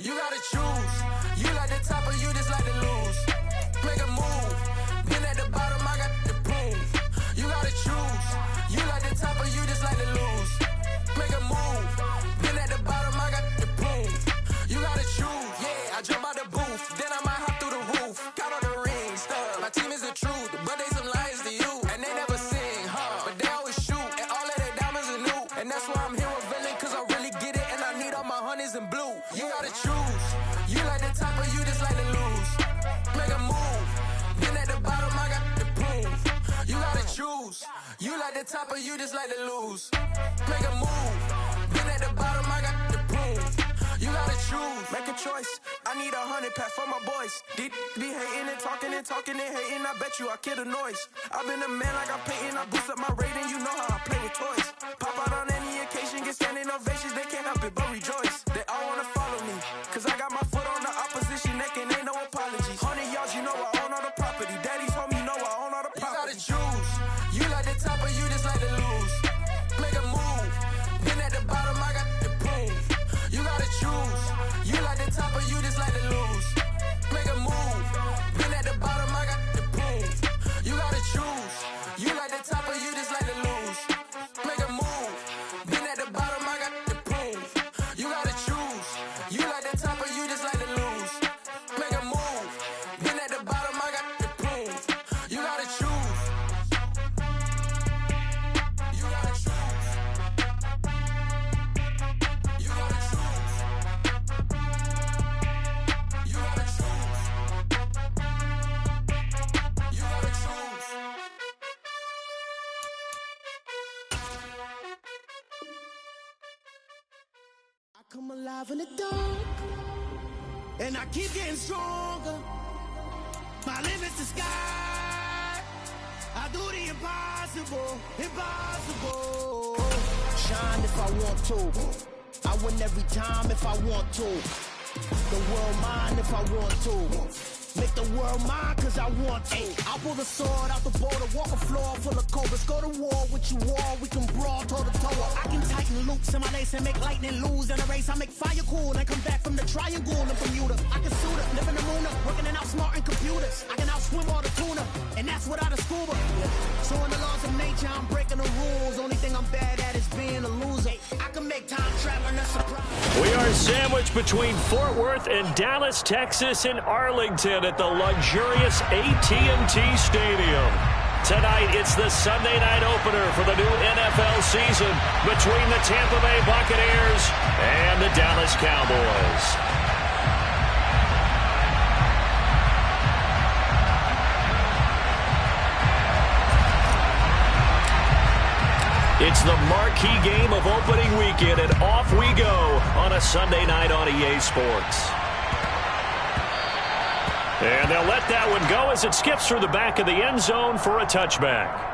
You gotta choose. You like the top or you just like to lose. Make a move. Been at the bottom, I got the proof. You gotta choose. You like the top or you just like to lose. Make a move. Been at the bottom, I got the proof. You gotta choose. Yeah, I jump out the booth. Then I might hop through the roof. Got all the rings, stuff. My team is the truth, but they some liars to you. And they never sing, but they always shoot. And all of their diamonds are new. And that's why I'm here with villain, cause I really get it. And I need all my honeys in blue. You gotta choose. You like the top or you just like to lose. Make a move. Been at the bottom, I got the proof. You gotta choose. You like the top or you just like to lose. Make a move. Been at the bottom, I got the proof. You gotta choose. Make a choice. I need 100 pack for my boys. Be hating and talking and hating. I bet you I kill the noise. I've been a man like I'm painting. I boost up my rating. You know how I play with toys. Pop out on any occasion, get standing ovations. They can't help it but rejoice. They all wanna follow me, cause I got my foot on the opposition neck and ain't no apologies. 100 yards, you know I own all the property. Daddy's home, you know I own all the property. You gotta choose. You like the top or you just like to lose. Make a move. Been at the bottom, I got the proof. You gotta choose. You like the top or you just like to lose. Make a move. Been at the bottom, I got the proof. You gotta choose. You like the top or you just like to lose. Make a move. Been at the bottom, I got the proof. You gotta choose. You like the top or you just like to lose. Make a move. Been at the bottom, I got the proof. You gotta choose. You gotta choose. You gotta choose. You gotta choose. You gotta choose. I come alive in the dark, and I keep getting stronger. My limit's the sky. I do the impossible, impossible. Shine if I want to. I win every time if I want to. The world mine if I want to. Make the world mine cause I want to. I pull the sword out the border, walk a floor full of cobras. Go to war with you all, we can brawl toe to toe. I can tighten loops in my lace and make lightning lose in a race. I make fire cool and come back from the triangle in Bermuda. I can suit up, live in the moon up, working and outsmarting computers. I can outswim all the tuna, and that's without a scuba. So in the laws of nature, I'm breaking the rules. Only thing I'm bad at is being a loser. I can make time traveling a surprise. We are sandwiched between Fort Worth and Dallas, Texas, and Arlington at the luxurious AT&T Stadium. Tonight, it's the Sunday night opener for the new NFL season between the Tampa Bay Buccaneers and the Dallas Cowboys. It's the marquee game of opening weekend, and off we go on a Sunday night on EA Sports. And they'll let that one go as it skips through the back of the end zone for a touchback.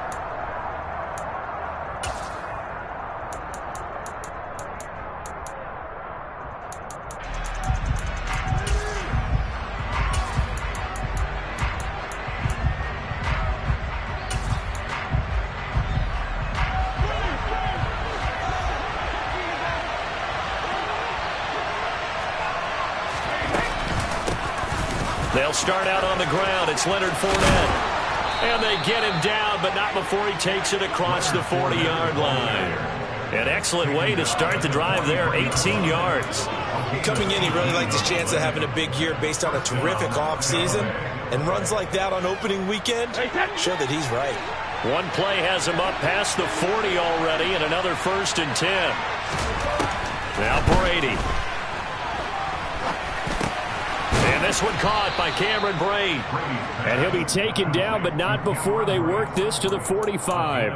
They'll start out on the ground. It's Leonard Fournette. And they get him down, but not before he takes it across the 40-yard line. An excellent way to start the drive there, 18 yards. Coming in, he really liked his chance of having a big year based on a terrific offseason. And runs like that on opening weekend show that he's right. One play has him up past the 40 already, and another 1st and 10. Now Brady. And this one caught by Cameron Brate. And he'll be taken down, but not before they work this to the 45.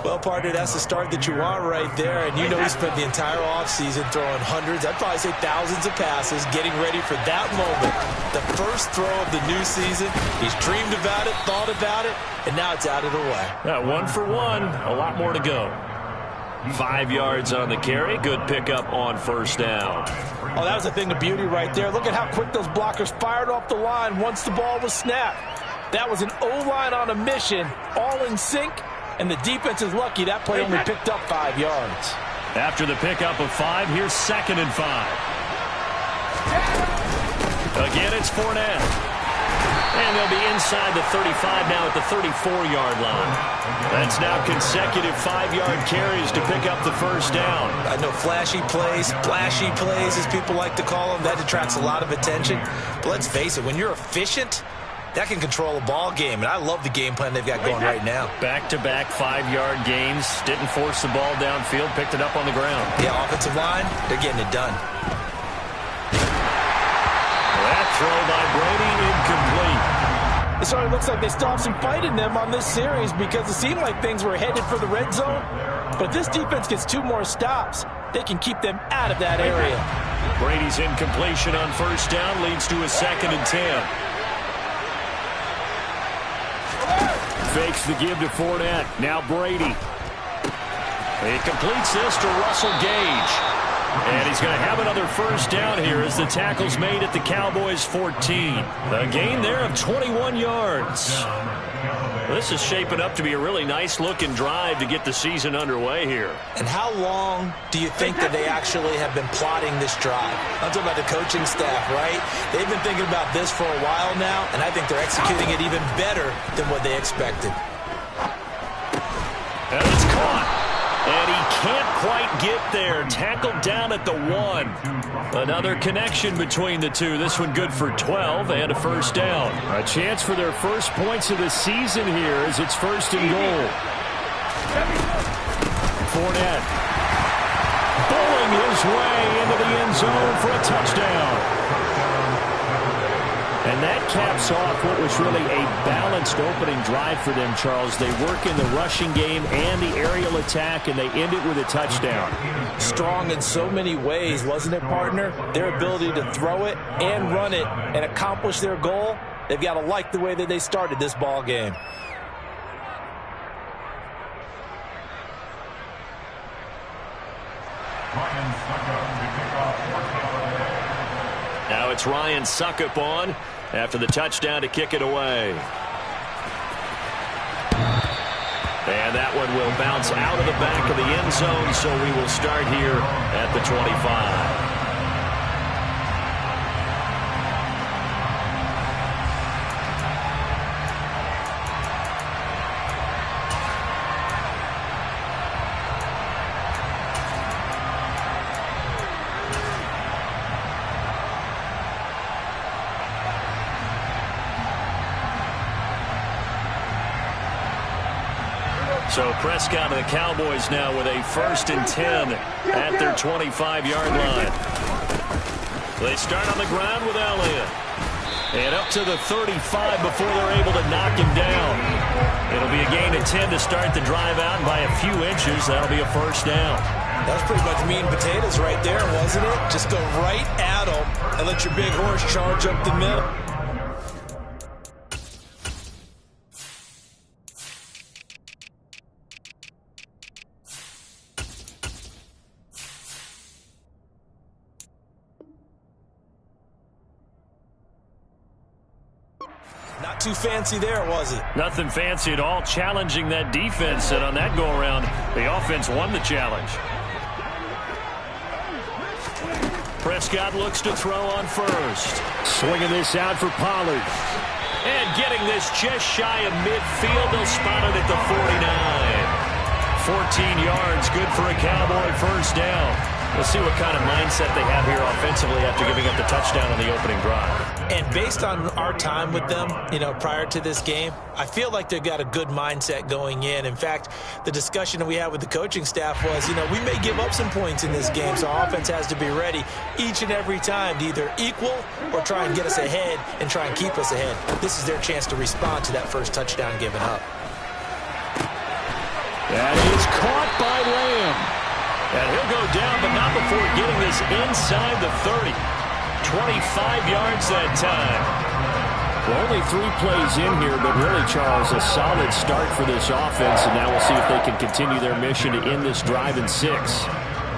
Well, partner, that's the start that you want right there. And you know he spent the entire offseason throwing hundreds, I'd probably say thousands of passes, getting ready for that moment. The first throw of the new season. He's dreamed about it, thought about it, and now it's out of the way. 1 for 1, a lot more to go. 5 yards on the carry. Good pickup on 1st down. Oh, that was a thing of beauty right there. Look at how quick those blockers fired off the line once the ball was snapped. That was an O-line on a mission, all in sync, and the defense is lucky that play only picked up 5 yards. After the pickup of 5, here's 2nd and 5. Again, it's Fournette. And they'll be inside the 35 now at the 34-yard line. That's now consecutive 5-yard carries to pick up the first down. I know flashy plays, splashy plays, as people like to call them, that attracts a lot of attention. But let's face it, when you're efficient, that can control a ball game. And I love the game plan they've got going right now. Back-to-back 5-yard gains. Didn't force the ball downfield. Picked it up on the ground. Yeah, offensive line, they're getting it done. That throw by Brady incomplete. It certainly looks like they still have some fight in them on this series because it seemed like things were headed for the red zone. But if this defense gets 2 more stops, they can keep them out of that area. Brady's incompletion on first down leads to a 2nd and 10. Fakes the give to Fournette. Now Brady. He completes this to Russell Gage. And he's going to have another first down here as the tackle's made at the Cowboys' 14. A gain there of 21 yards. This is shaping up to be a really nice-looking drive to get the season underway here. And how long do you think that they actually have been plotting this drive? I'm talking about the coaching staff, right? They've been thinking about this for a while now, and I think they're executing it even better than what they expected. And it's caught. And he can't quite get there. Tackled down at the 1. Another connection between the two. This one good for 12 and a first down. A chance for their first points of the season here as it's 1st and goal. Fournette bowling his way into the end zone for a touchdown. And that caps off what was really a balanced opening drive for them, Charles. They work in the rushing game and the aerial attack, and they end it with a touchdown. Strong in so many ways, wasn't it, partner? Their ability to throw it and run it and accomplish their goal, they've got to like the way that they started this ball game. Now it's Ryan Suckup on after the touchdown to kick it away. And that one will bounce out of the back of the end zone, so we will start here at the 25. So Prescott and the Cowboys now with a 1st and 10 at their 25-yard line. They start on the ground with Elliott. And up to the 35 before they're able to knock him down. It'll be a gain of 10 to start the drive out, and by a few inches, that'll be a first down. That was pretty much meat and potatoes right there, wasn't it? Just go right at them and let your big horse charge up the middle. Not too fancy there, was it? Nothing fancy at all. Challenging that defense, and on that go-around, the offense won the challenge. Prescott looks to throw on first. Swinging this out for Pollard. And getting this just shy of midfield. They'll spot it at the 49. 14 yards, good for a Cowboy first down. We'll see what kind of mindset they have here offensively after giving up the touchdown on the opening drive. And based on our time with them, prior to this game, I feel like they've got a good mindset going in. In fact, the discussion that we had with the coaching staff was, we may give up some points in this game, so our offense has to be ready each and every time to either equal or try and get us ahead and try and keep us ahead. This is their chance to respond to that first touchdown given up. That is caught by Lamb. And he'll go down, but not before getting this inside the 30. 25 yards that time. Well, only 3 plays in here, but really, Charles, a solid start for this offense, and now we'll see if they can continue their mission to end this drive in 6.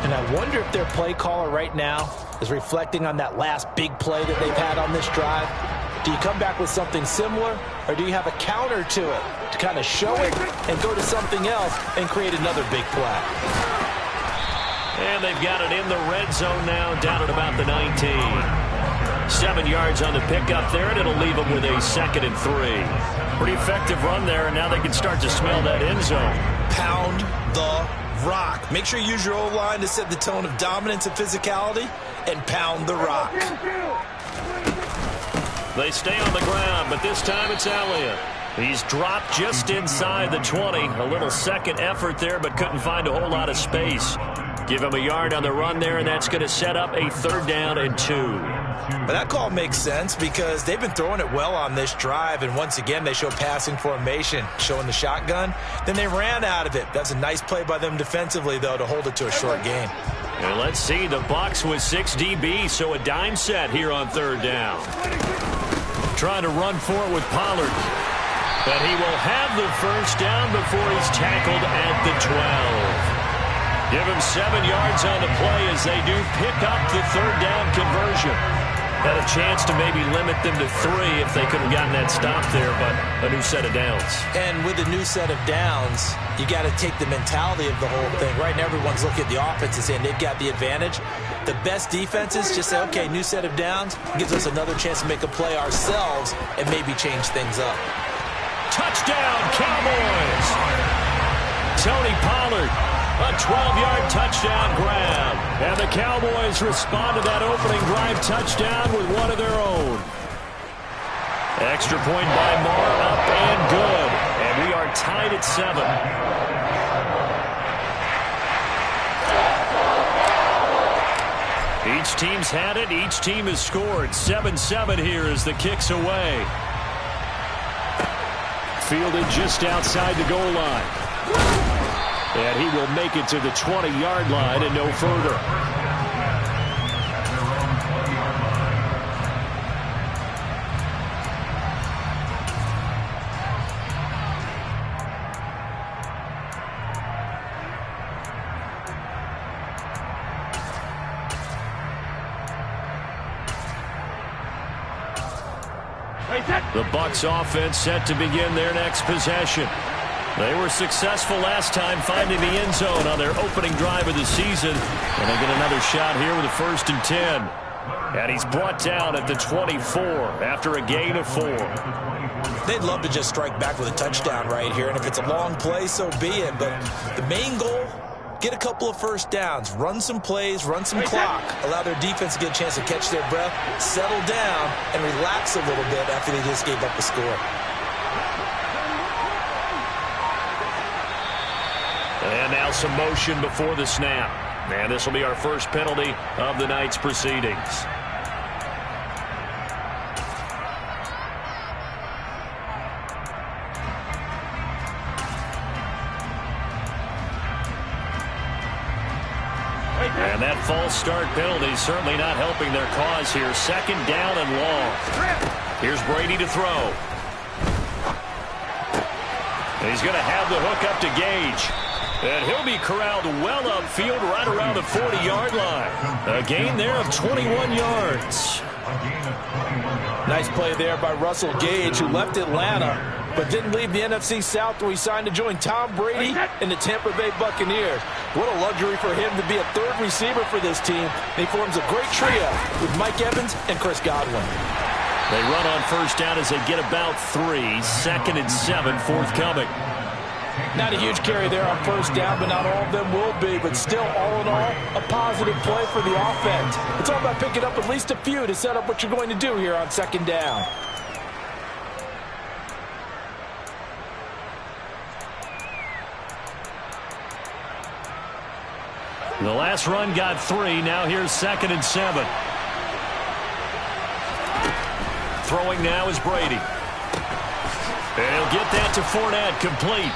And I wonder if their play caller right now is reflecting on that last big play that they've had on this drive. Do you come back with something similar, or do you have a counter to it to kind of show it and go to something else and create another big play? And they've got it in the red zone now, down at about the 19. 7 yards on the pickup there, and it'll leave them with a 2nd and 3. Pretty effective run there, and now they can start to smell that end zone. Pound the rock. Make sure you use your O-line to set the tone of dominance and physicality, and pound the rock. They stay on the ground, but this time it's Elliott. He's dropped just inside the 20. A little second effort there, but couldn't find a whole lot of space. Give him a yard on the run there, and that's going to set up a 3rd down and 2. But that call makes sense because they've been throwing it well on this drive, and once again they show passing formation, showing the shotgun. Then they ran out of it. That's a nice play by them defensively, though, to hold it to a short game. And let's see, the Bucs with 6 DBs, so a dime set here on 3rd down. Trying to run for it with Pollard. But he will have the 1st down before he's tackled at the 12. Give him 7 yards on the play as they do pick up the 3rd down conversion. Had a chance to maybe limit them to 3 if they could have gotten that stop there, but a new set of downs. And with a new set of downs, you got to take the mentality of the whole thing. Right now, everyone's looking at the offense and saying they've got the advantage. The best defenses just say, okay, new set of downs gives us another chance to make a play ourselves and maybe change things up. Touchdown, Cowboys! Tony Pollard, a 12-yard touchdown grab. And the Cowboys respond to that opening drive touchdown with one of their own. Extra point by Moore, up and good. And we are tied at 7. Each team's had it. Each team has scored. 7-7 here as the kick's away. Fielded just outside the goal line. And he will make it to the 20-yard line and no further. The Bucs offense set to begin their next possession. They were successful last time finding the end zone on their opening drive of the season. And they get another shot here with a 1st and 10. And he's brought down at the 24 after a gain of 4. They'd love to just strike back with a touchdown right here. And if it's a long play, so be it. But the main goal, get a couple of 1st downs, run some plays, run some clock, allow their defense to get a chance to catch their breath, settle down, and relax a little bit after they just gave up the score. And now some motion before the snap. And this will be our first penalty of the night's proceedings. And that false start penalty certainly not helping their cause here. 2nd down and long. Here's Brady to throw. And he's going to have the hook up to Gage. And he'll be corralled well upfield right around the 40-yard line. A gain there of 21 yards. Nice play there by Russell Gage, who left Atlanta, but didn't leave the NFC South where he signed to join Tom Brady and the Tampa Bay Buccaneers. What a luxury for him to be a 3rd receiver for this team. He forms a great trio with Mike Evans and Chris Godwin. They run on 1st down as they get about 3. 2nd and 7 forthcoming. Not a huge carry there on 1st down, but not all of them will be. But still, all in all, a positive play for the offense. It's all about picking up at least a few to set up what you're going to do here on 2nd down. The last run got 3. Now here's 2nd and 7. Throwing now is Brady. And he'll get that to Fournette, complete.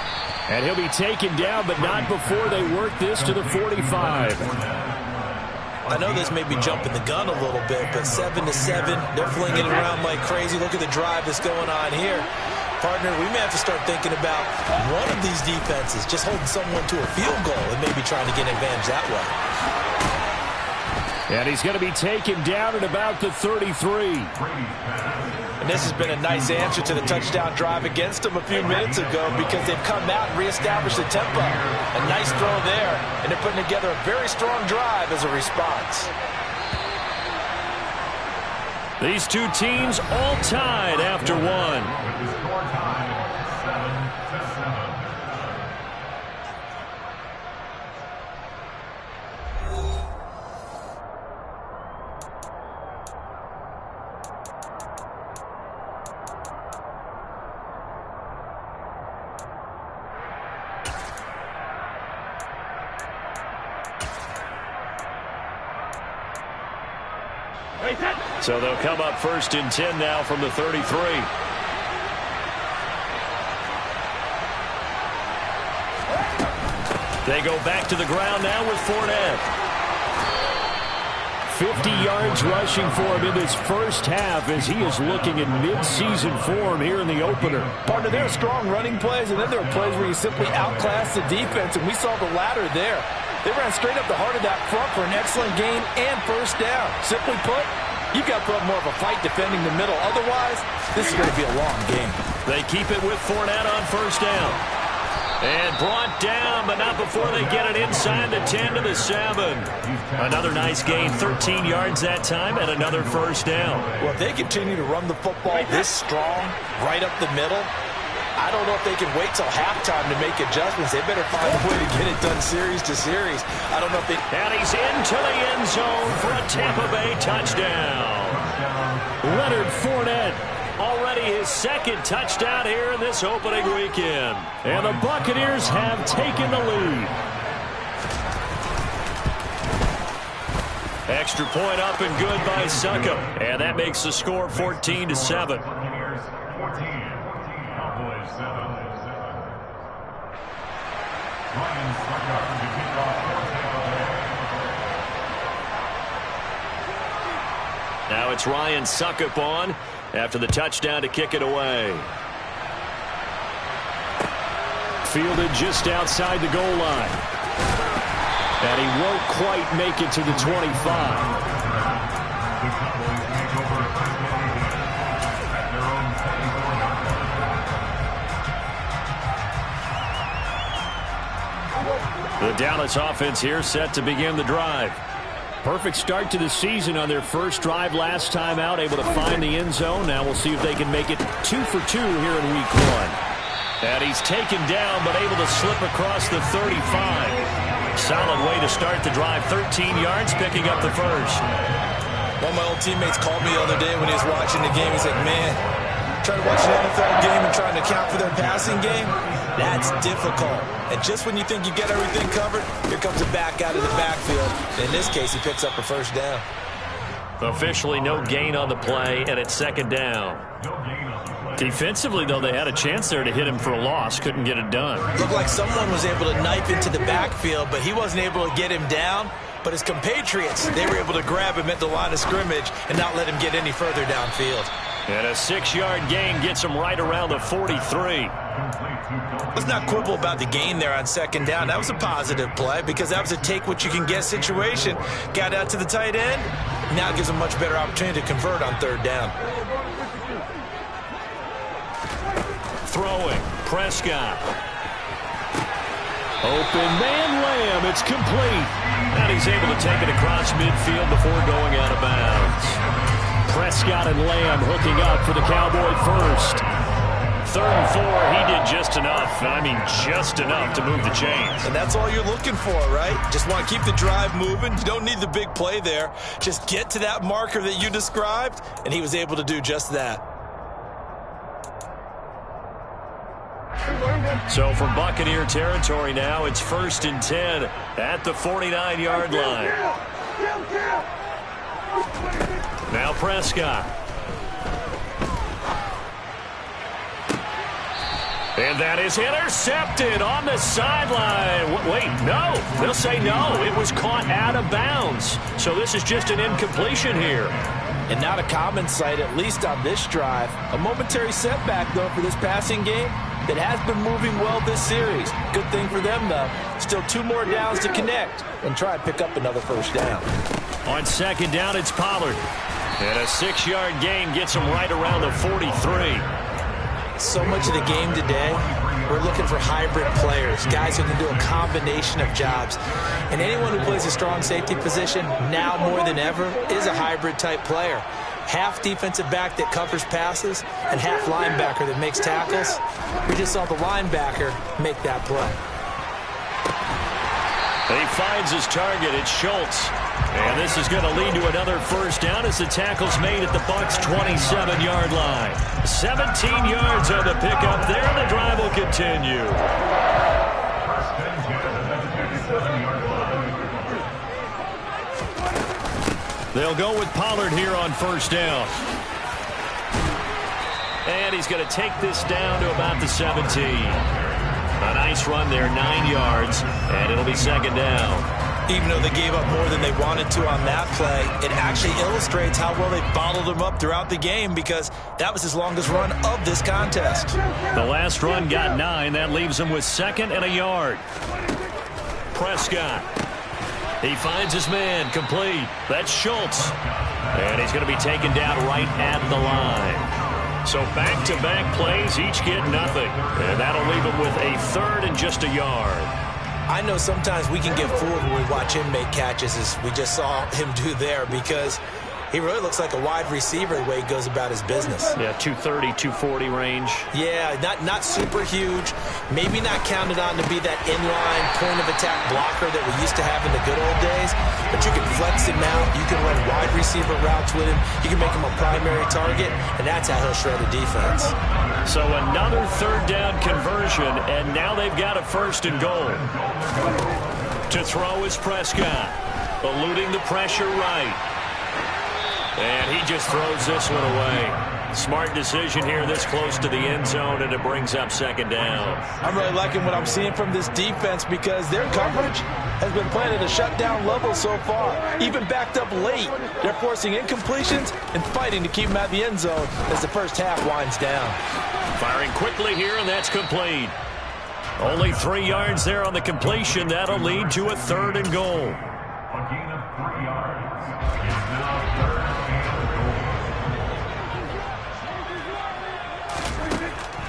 And he'll be taken down, but not before they work this to the 45. I know this may be jumping the gun a little bit, but 7-7, they're flinging it around like crazy. Look at the drive that's going on here. Partner, we may have to start thinking about one of these defenses just holding someone to a field goal and maybe trying to get an advantage that way. And he's going to be taken down at about the 33. And this has been a nice answer to the touchdown drive against them a few minutes ago because they've come out and reestablished the tempo. A nice throw there, and they're putting together a very strong drive as a response. These two teams all tied after one. So they'll come up 1st and 10 now from the 33. They go back to the ground now with Fournette. 50 yards rushing for him in this first half as he is looking in mid-season form here in the opener. Partner, there are strong running plays, and then there are plays where you simply outclass the defense, and we saw the latter there. They ran straight up the heart of that front for an excellent gain and first down. Simply put, you've got to put up more of a fight defending the middle. Otherwise, this is going to be a long game. They keep it with Fournette on first down. And brought down, but not before they get it inside the 10 to the 7. Another nice gain, 13 yards that time, and another first down. Well, if they continue to run the football this strong, right up the middle, I don't know if they can wait till halftime to make adjustments. They better find a way to get it done series to series. I don't know if they... And he's into the end zone for a Tampa Bay touchdown. Leonard Fournette, already his second touchdown here in this opening weekend. And the Buccaneers have taken the lead. Extra point up and good by Succop. And that makes the score 14-7. Now it's Ryan Succop on after the touchdown to kick it away. Fielded just outside the goal line. And he won't quite make it to the 25. The Dallas offense here set to begin the drive. Perfect start to the season on their first drive last time out, able to find the end zone. Now we'll see if they can make it 2 for 2 here in week 1. And he's taken down, but able to slip across the 35. Solid way to start the drive. 13 yards, picking up the first. One of my old teammates called me the other day when he was watching the game. He's like, man, trying to watch an NFL game and trying to account for their passing game, that's difficult. And just when you think you get everything covered, here comes a back out of the backfield. In this case, he picks up a first down. Officially no gain on the play, and it's second down. Defensively, though, they had a chance there to hit him for a loss. Couldn't get it done. Looked like someone was able to knife into the backfield, but he wasn't able to get him down. But his compatriots, they were able to grab him at the line of scrimmage and not let him get any further downfield. And a 6-yard gain gets him right around the 43. Let's not quibble about the gain there on second down. That was a positive play because that was a take-what-you-can-get situation. Got out to the tight end. Now it gives him a much better opportunity to convert on third down. Throwing, Prescott. Open man, Lamb. It's complete. And he's able to take it across midfield before going out of bounds. Prescott and Lamb hooking up for the Cowboy first. 3rd and 4, he did just enough. I mean, just enough to move the chains. And that's all you're looking for, right? Just want to keep the drive moving. You don't need the big play there. Just get to that marker that you described, and he was able to do just that. So from Buccaneer territory now, it's 1st and 10 at the 49-yard line. Now Prescott. And that is intercepted on the sideline. Wait, no. They'll say no. It was caught out of bounds. So this is just an incompletion here. And not a common sight, at least on this drive. A momentary setback, though, for this passing game that has been moving well this series. Good thing for them, though. Still 2 more downs to connect and try and pick up another first down. On second down, it's Pollard. And a 6-yard gain gets him right around the 43. So much of the game today, we're looking for hybrid players, guys who can do a combination of jobs. And anyone who plays a strong safety position, now more than ever, is a hybrid type player. half defensive back that covers passes and half linebacker that makes tackles. We just saw the linebacker make that play. He finds his target. It's Schultz. And this is going to lead to another first down as the tackle's made at the Bucs' 27-yard line. 17 yards on the pickup there. The drive will continue. They'll go with Pollard here on first down. And he's going to take this down to about the 17. A nice run there, 9 yards, and it'll be second down. Even though they gave up more than they wanted to on that play, it actually illustrates how well they bottled them up throughout the game because that was his longest run of this contest. The last run got 9. That leaves him with 2nd and a yard. Prescott. He finds his man, complete. That's Schultz. And he's going to be taken down right at the line. So back-to-back plays, each get nothing. And that'll leave him with a 3rd and just a yard. I know sometimes we can get fooled when we watch him make catches, as we just saw him do there, because he really looks like a wide receiver the way he goes about his business. Yeah, 230, 240 range. Yeah, not super huge. Maybe not counted on to be that inline point-of-attack blocker that we used to have in the good old days, but you can flex him out. You can run wide receiver routes with him. You can make him a primary target, and that's how he'll shred a defense. So another 3rd down conversion, and now they've got a 1st and goal. To throw is Prescott, eluding the pressure right. And he just throws this one away. Smart decision here this close to the end zone, and it brings up 2nd down. I'm really liking what I'm seeing from this defense because their coverage has been playing at a shutdown level so far. Even backed up late, they're forcing incompletions and fighting to keep them at the end zone as the first half winds down. Firing quickly here, and that's complete. Only 3 yards there on the completion. That'll lead to a 3rd and goal.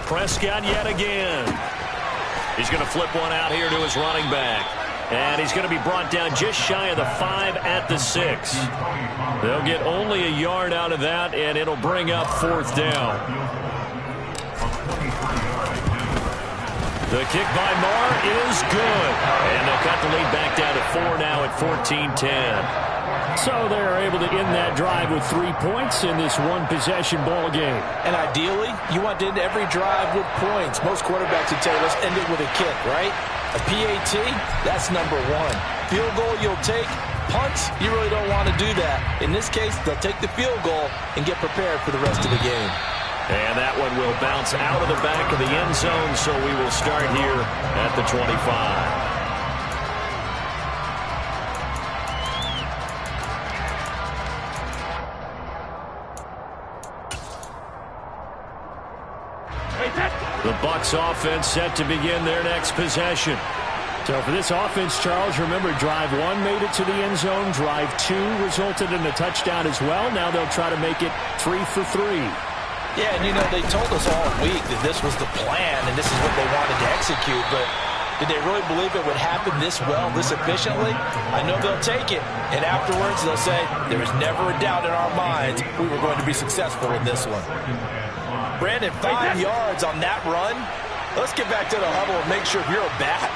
Prescott yet again. He's going to flip one out here to his running back. And he's going to be brought down just shy of the 5 at the 6. They'll get only a yard out of that, and it'll bring up 4th down. The kick by Marr is good. And they'll cut the lead back down to 4 now at 14-10. So they're able to end that drive with 3 points in this one-possession ball game. And ideally, you want to end every drive with points. Most quarterbacks would tell you, let's end it with a kick, right? A PAT, that's number 1. Field goal you'll take. Punts, you really don't want to do that. In this case, they'll take the field goal and get prepared for the rest of the game. And that one will bounce out of the back of the end zone, so we will start here at the 25. The Bucs offense set to begin their next possession. So for this offense, Charles, remember, drive 1 made it to the end zone. Drive 2 resulted in a touchdown as well. Now they'll try to make it 3 for 3. Yeah, and you know, they told us all week that this was the plan and this is what they wanted to execute, but did they really believe it would happen this well, this efficiently? I know they'll take it, and afterwards they'll say, there was never a doubt in our minds we were going to be successful in this one. Brandon, 5 yards on that run. Let's get back to the huddle and make sure if you're a back,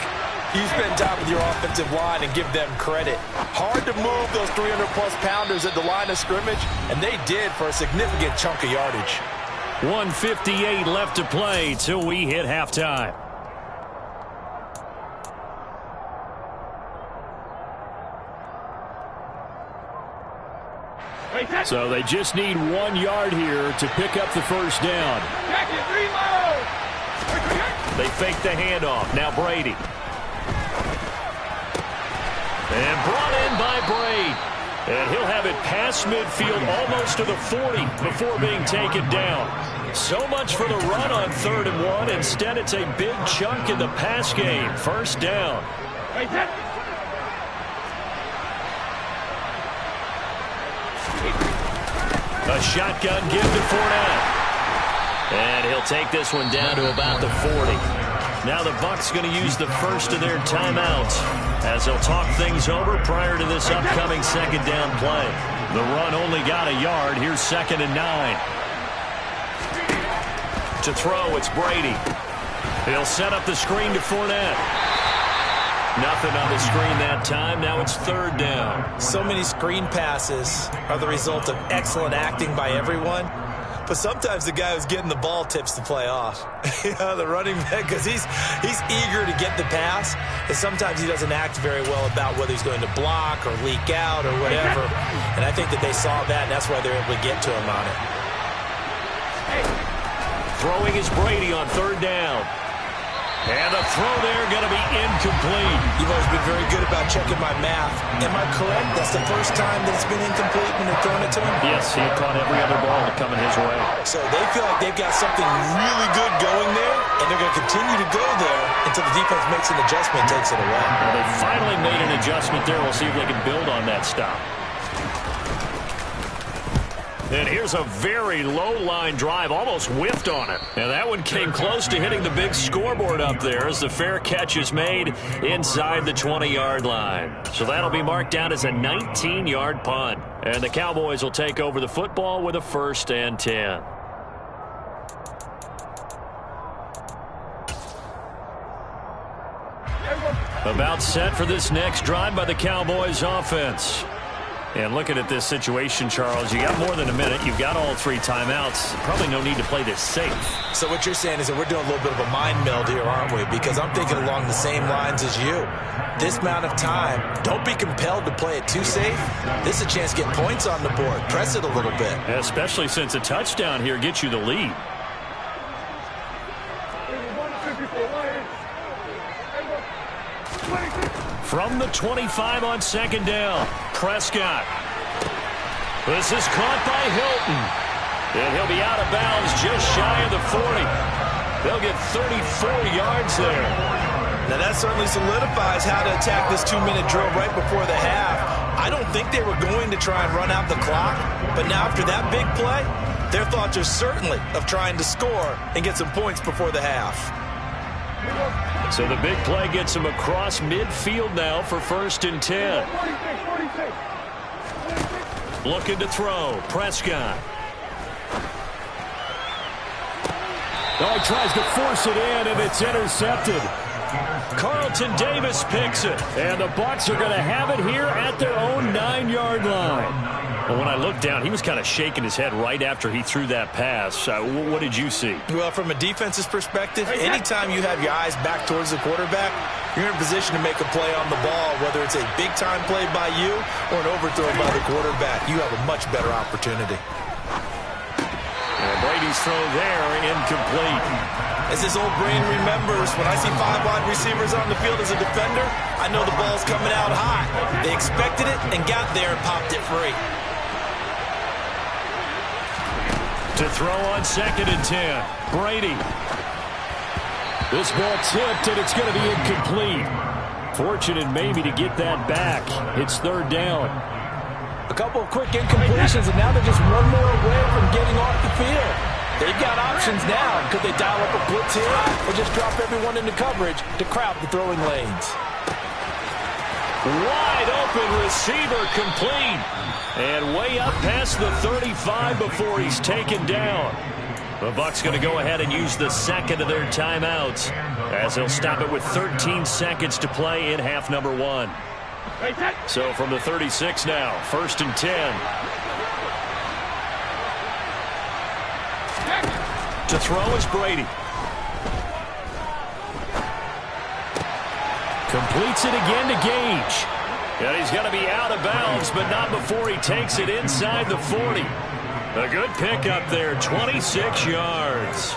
you spend time with your offensive line and give them credit. Hard to move those 300-plus pounders at the line of scrimmage, and they did for a significant chunk of yardage. 1:58 left to play till we hit halftime. So they just need 1 yard here to pick up the first down. They fake the handoff. Now Brady. And brought in by Brady. And he'll have it past midfield almost to the 40 before being taken down. So much for the run on 3rd and 1. Instead, it's a big chunk in the pass game. First down. A shotgun give to Fournette. And he'll take this one down to about the 40. Now the Bucs going to use the first of their timeouts as they'll talk things over prior to this upcoming 2nd down play. The run only got a yard. Here's 2nd and 9. To throw, it's Brady. He'll set up the screen to Fournette. Nothing on the screen that time. Now it's 3rd down. So many screen passes are the result of excellent acting by everyone. But sometimes the guy who's getting the ball tips the play off. The running back, because he's eager to get the pass, and sometimes he doesn't act very well about whether he's going to block or leak out or whatever. And I think that they saw that, and that's why they're able to get to him on it. Throwing is Brady on 3rd down. And the throw there going to be incomplete. You've always been very good about checking my math. Am I correct? That's the first time that it's been incomplete when they're throwing it to him? Yes, he had caught every other ball coming his way. So they feel like they've got something really good going there, and they're going to continue to go there until the defense makes an adjustment and takes it away. Well, they finally made an adjustment there. We'll see if they can build on that stop. And here's a very low-line drive, almost whiffed on it. And that one came close to hitting the big scoreboard up there as the fair catch is made inside the 20-yard line. So that'll be marked down as a 19-yard punt. And the Cowboys will take over the football with a 1st and 10. About set for this next drive by the Cowboys offense. And looking at this situation, Charles, you got more than a minute. You've got all 3 timeouts. Probably no need to play this safe. So what you're saying is that we're doing a little bit of a mind meld here, aren't we? Because I'm thinking along the same lines as you. This amount of time, don't be compelled to play it too safe. This is a chance to get points on the board. Press it a little bit. Especially since a touchdown here gets you the lead. From the 25 on 2nd down, Prescott. This is caught by Hilton. And he'll be out of bounds just shy of the 40. They'll get 34 yards there. Now that certainly solidifies how to attack this 2-minute drill right before the half. I don't think they were going to try and run out the clock, but now after that big play, their thoughts are certainly of trying to score and get some points before the half. So the big play gets him across midfield now for 1st and 10. Looking to throw. Prescott. Oh, he tries to force it in, and it's intercepted. Carlton Davis picks it, and the Bucs are going to have it here at their own 9-yard line. Well, when I looked down, he was kind of shaking his head right after he threw that pass. What did you see? Well, from a defense's perspective, anytime you have your eyes back towards the quarterback, you're in a position to make a play on the ball, whether it's a big-time play by you or an overthrow by the quarterback. You have a much better opportunity. And Brady's throw there, incomplete. As his old brain remembers, when I see 5 wide receivers on the field as a defender, I know the ball's coming out high. They expected it and got there and popped it free. To throw on 2nd and 10, Brady. This ball tipped, and it's going to be incomplete. Fortunate maybe to get that back. It's 3rd down. A couple of quick incompletions, and now they're just one more away from getting off the field. They've got options now. Could they dial up a blitz here or just drop everyone into coverage to crowd the throwing lanes? Wide open receiver complete. And way up past the 35 before he's taken down. The Bucs going to go ahead and use the 2nd of their timeouts as they'll stop it with 13 seconds to play in half number 1. So from the 36 now, 1st and 10. To throw is Brady. Completes it again to Gage. And he's going to be out of bounds, but not before he takes it inside the 40. A good pickup there, 26 yards.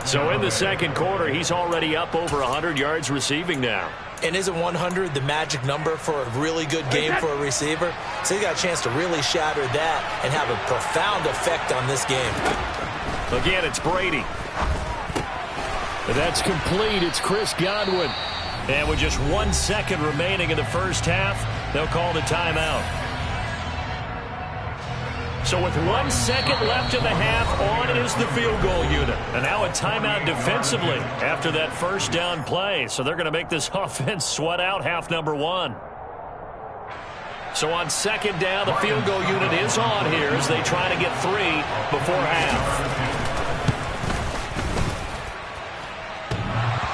So in the 2nd quarter, he's already up over 100 yards receiving now. And isn't 100 the magic number for a really good game for a receiver? So he got a chance to really shatter that and have a profound effect on this game. Again, it's Brady. That's complete. It's Chris Godwin. And with just 1 second remaining in the first half, they'll call the timeout. So with 1 second left in the half, on is the field goal unit. And now a timeout defensively after that first down play. So they're going to make this offense sweat out half number 1. So on second down, the field goal unit is on here as they try to get 3 before half.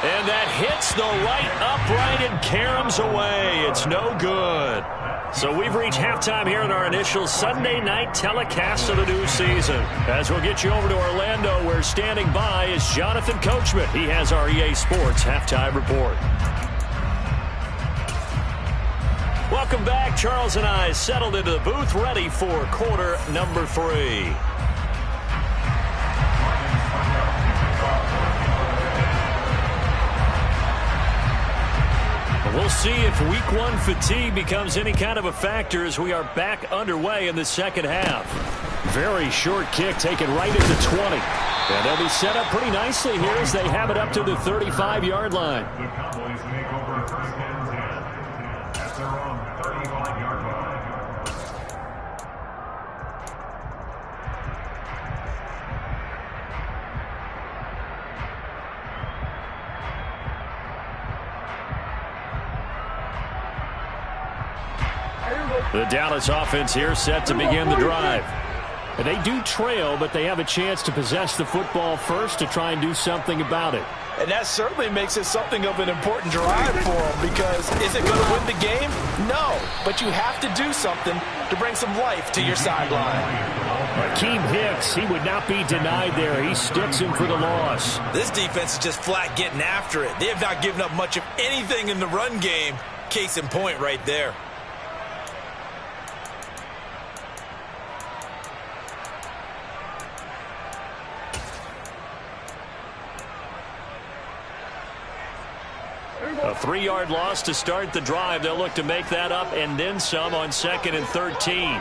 And that hits the right upright and caroms away. It's no good. So we've reached halftime here in our initial Sunday night telecast of the new season. As we'll get you over to Orlando, where standing by is Jonathan Coachman. He has our EA Sports halftime report. Welcome back. Charles and I settled into the booth, ready for quarter number 3. We'll see if week 1 fatigue becomes any kind of a factor as we are back underway in the second half. Very short kick taken right at the 20. And they'll be set up pretty nicely here as they have it up to the 35-yard line. The Cowboys take over first and 10 at their own 35-yard line. The Dallas offense here set to begin the drive. And they do trail, but they have a chance to possess the football first to try and do something about it. And that certainly makes it something of an important drive for them, because is it going to win the game? No, but you have to do something to bring some life to your sideline. Akeem Hicks, he would not be denied there. He sticks him for the loss. This defense is just flat getting after it. They have not given up much of anything in the run game. Case in point right there. A 3-yard loss to start the drive. They'll look to make that up and then some on 2nd and 13.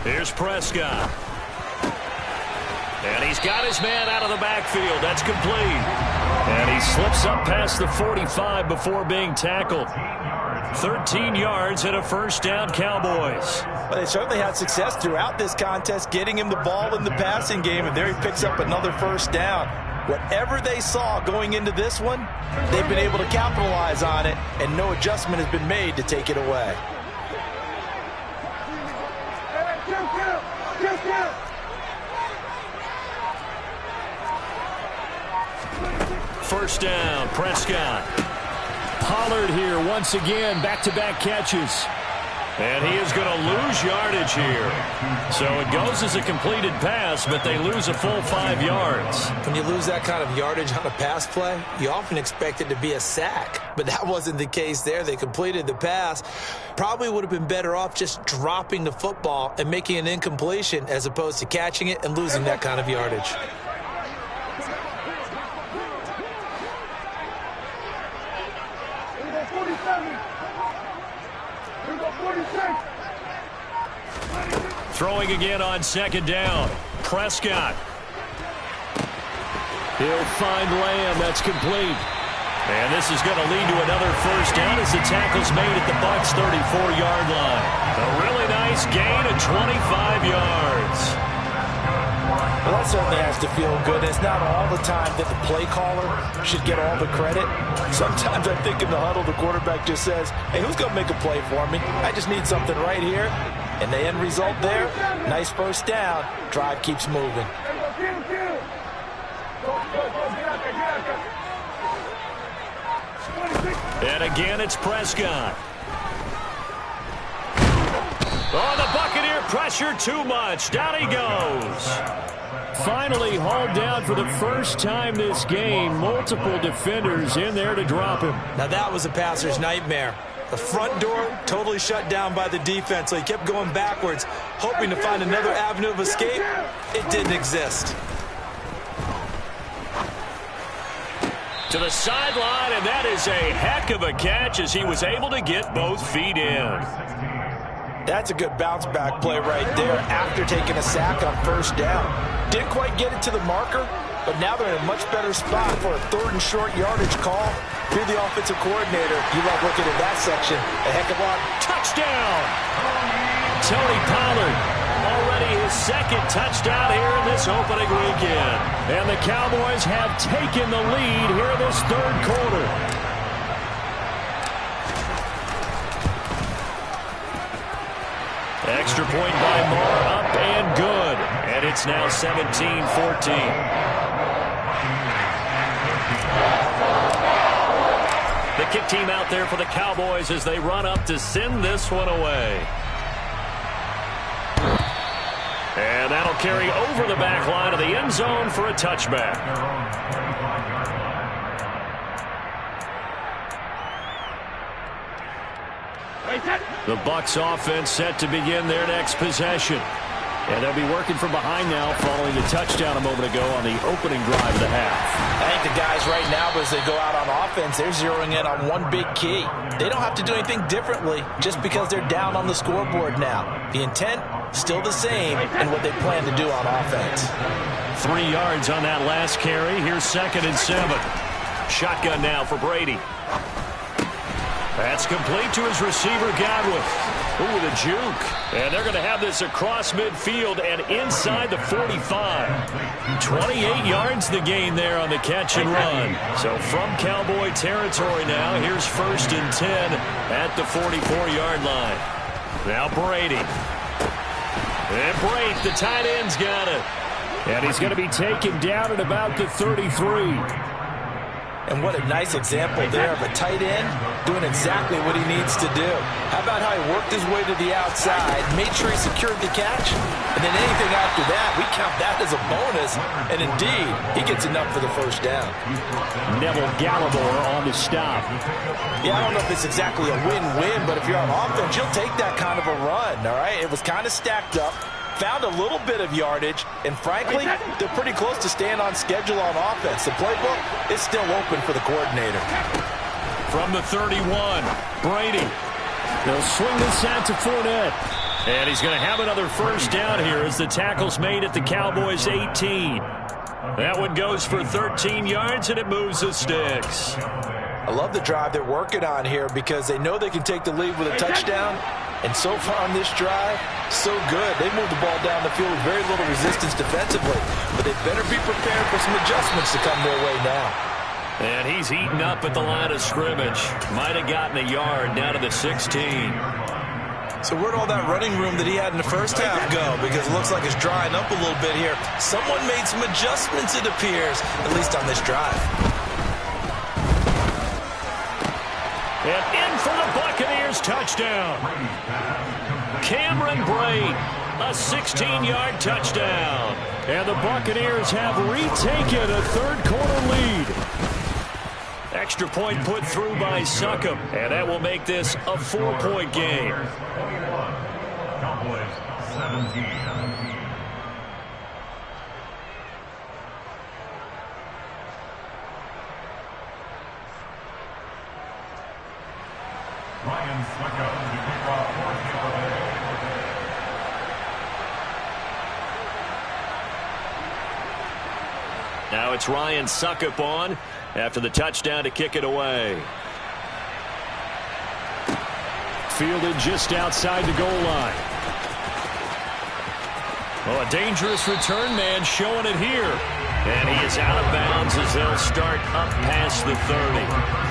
Here's Prescott. And he's got his man out of the backfield. That's complete. And he slips up past the 45 before being tackled. 13 yards and a first down, Cowboys. But they certainly had success throughout this contest, getting him the ball in the passing game, and there he picks up another first down. Whatever they saw going into this one, they've been able to capitalize on it, and no adjustment has been made to take it away. First down, Prescott. Pollard here once again, back-to-back catches. And he is going to lose yardage here. So it goes as a completed pass, but they lose a full 5 yards. When you lose that kind of yardage on a pass play, you often expect it to be a sack. But that wasn't the case there. They completed the pass. Probably would have been better off just dropping the football and making an incompletion as opposed to catching it and losing that kind of yardage. Throwing again on second down. Prescott. He'll find Lamb. That's complete. And this is going to lead to another first down as the tackle's made at the Bucs' 34-yard line. A really nice gain of 25 yards. Well, that certainly has to feel good. It's not all the time that the play caller should get all the credit. Sometimes I think in the huddle, the quarterback just says, hey, who's going to make a play for me? I just need something right here. And the end result there, nice first down. Drive keeps moving. And again, it's Prescott. Oh, the Buccaneer pressure too much. Down he goes. Finally hauled down for the first time this game. Multiple defenders in there to drop him. Now that was a passer's nightmare. The front door totally shut down by the defense, so he kept going backwards, hoping to find another avenue of escape. It didn't exist. To the sideline, and that is a heck of a catch as he was able to get both feet in. That's a good bounce-back play right there after taking a sack on first down. Didn't quite get it to the marker, but now they're in a much better spot for a 3rd and short yardage call. If you're the offensive coordinator, you love looking at that section a heck of a lot. Touchdown! Tony Pollard already everybody his second touchdown here in this opening weekend. And the Cowboys have taken the lead here in this third quarter. Extra point by Moore, up and good. And it's now 17-14. The kick team out there for the Cowboys as they run up to send this one away. And that'll carry over the back line of the end zone for a touchback. The Bucs offense set to begin their next possession. And they'll be working from behind now following the touchdown a moment ago on the opening drive of the half. I think the guys right now, as they go out on offense, they're zeroing in on one big key. They don't have to do anything differently just because they're down on the scoreboard now. The intent, still the same in what they plan to do on offense. 3 yards on that last carry. Here's 2nd and 7. Shotgun now for Brady. That's complete to his receiver, Godwin. Ooh, the juke. And they're going to have this across midfield and inside the 45. 28 yards the gain there on the catch and run. So from Cowboy territory now, here's 1st and 10 at the 44-yard line. Now Brady. And Brate, the tight end's got it. And he's going to be taken down at about the 33. And what a nice example there of a tight end doing exactly what he needs to do. How about how he worked his way to the outside, made sure he secured the catch, and then anything after that, we count that as a bonus. And indeed, he gets enough for the first down. Neville Gallimore on the stop. Yeah, I don't know if it's exactly a win-win, but if you're on offense, you'll take that kind of a run, all right? It was kind of stacked up. Found a little bit of yardage, and frankly, they're pretty close to staying on schedule on offense. The playbook is still open for the coordinator. From the 31, Brady. They'll swing this out to Fournette. And he's going to have another first down here as the tackle's made at the Cowboys' 18. That one goes for 13 yards, and it moves the sticks. I love the drive they're working on here because they know they can take the lead with a touchdown. And so far on this drive, so good. They moved the ball down the field with very little resistance defensively. But they better be prepared for some adjustments to come their way now. And he's eaten up at the line of scrimmage. Might have gotten a yard down to the 16. So where'd all that running room that he had in the first half go? Because it looks like it's drying up a little bit here. Someone made some adjustments, it appears, at least on this drive. And in for the Buccaneers touchdown. Cameron Brate, a 16-yard touchdown. And the Buccaneers have retaken a third-quarter lead. Extra point put through by Succop, and that will make this a 4-point game. Cowboys 17. Ryan Succop to kick off for Tampa Bay. Now it's Ryan Succop on after the touchdown to kick it away. Fielded just outside the goal line. Oh, a dangerous return man showing it here. And he is out of bounds as they'll start up past the 30.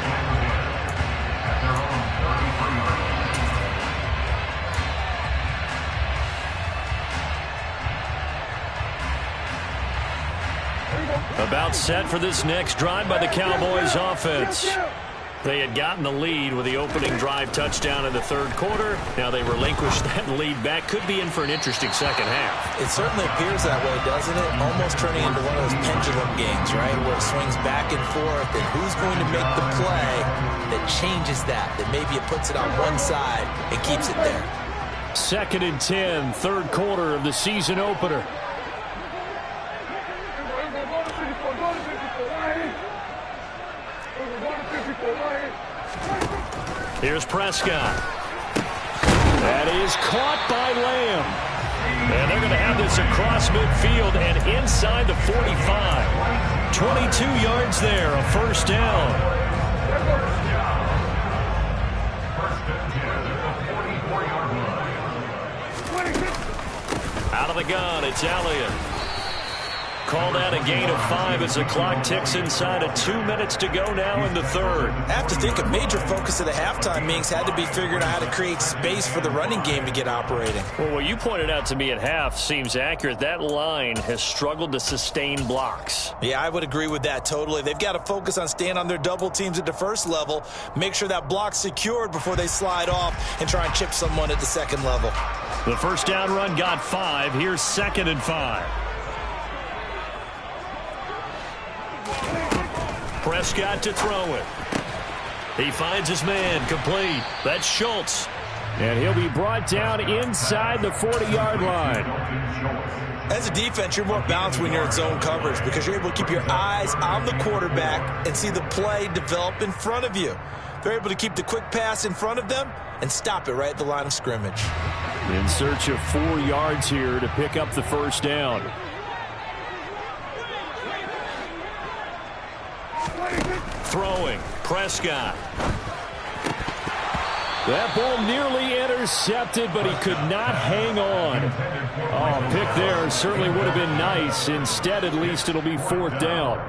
About set for this next drive by the Cowboys offense. They had gotten the lead with the opening drive touchdown in the third quarter. Now they relinquished that lead back. Could be in for an interesting second half. It certainly appears that way, doesn't it? Almost turning into one of those pendulum games, right? Where it swings back and forth, and who's going to make the play that changes that? That maybe it puts it on one side and keeps it there. 2nd and 10, third quarter of the season opener. Here's Prescott. That is caught by Lamb. And they're going to have this across midfield and inside the 45. 22 yards there, a first down. Out of the gun. It's Elliott. Called out a gain of 5 as the clock ticks inside of 2 minutes to go now in the third. I have to think a major focus of the halftime meetings had to be figuring out how to create space for the running game to get operating. Well, what you pointed out to me at half seems accurate. That line has struggled to sustain blocks. Yeah, I would agree with that totally. They've got to focus on staying on their double teams at the first level, make sure that block's secured before they slide off and try and chip someone at the second level. The first down run got 5. Here's 2nd and 5. Prescott to throw it. He finds his man, complete. That's Schultz. And he'll be brought down inside the 40-yard line. As a defense, you're more balanced when you're in zone coverage because you're able to keep your eyes on the quarterback and see the play develop in front of you. They're able to keep the quick pass in front of them and stop it right at the line of scrimmage. In search of 4 yards here to pick up the first down. Throwing, Prescott. That ball nearly intercepted, but he could not hang on. Oh, pick there certainly would have been nice. Instead, at least it'll be 4th down.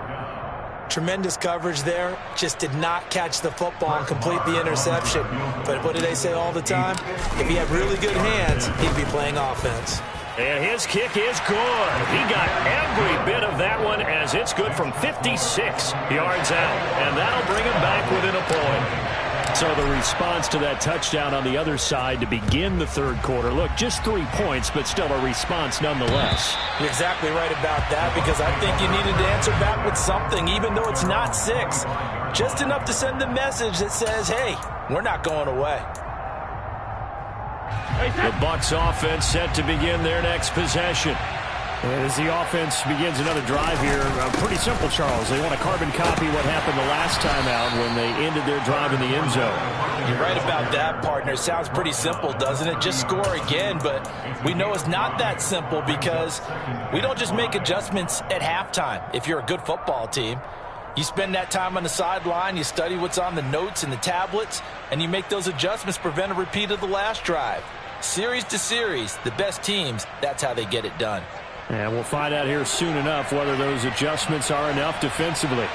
Tremendous coverage there. Just did not catch the football and complete the interception. But what do they say all the time? If he had really good hands, he'd be playing offense. And his kick is good. He got every bit of that one as it's good from 56 yards out. And that'll bring him back within a point. So the response to that touchdown on the other side to begin the third quarter. Look, just 3 points, but still a response nonetheless. You're exactly right about that because I think you needed to answer back with something, even though it's not 6. Just enough to send the message that says, hey, we're not going away. The Bucs offense set to begin their next possession. And as the offense begins another drive here, pretty simple, Charles. They want to carbon copy what happened the last time out when they ended their drive in the end zone. You're right about that, partner. It sounds pretty simple, doesn't it? Just score again, but we know it's not that simple because we don't just make adjustments at halftime. If you're a good football team, you spend that time on the sideline, you study what's on the notes and the tablets, and you make those adjustments to prevent a repeat of the last drive. Series to series, the best teams, that's how they get it done. And we'll find out here soon enough whether those adjustments are enough defensively.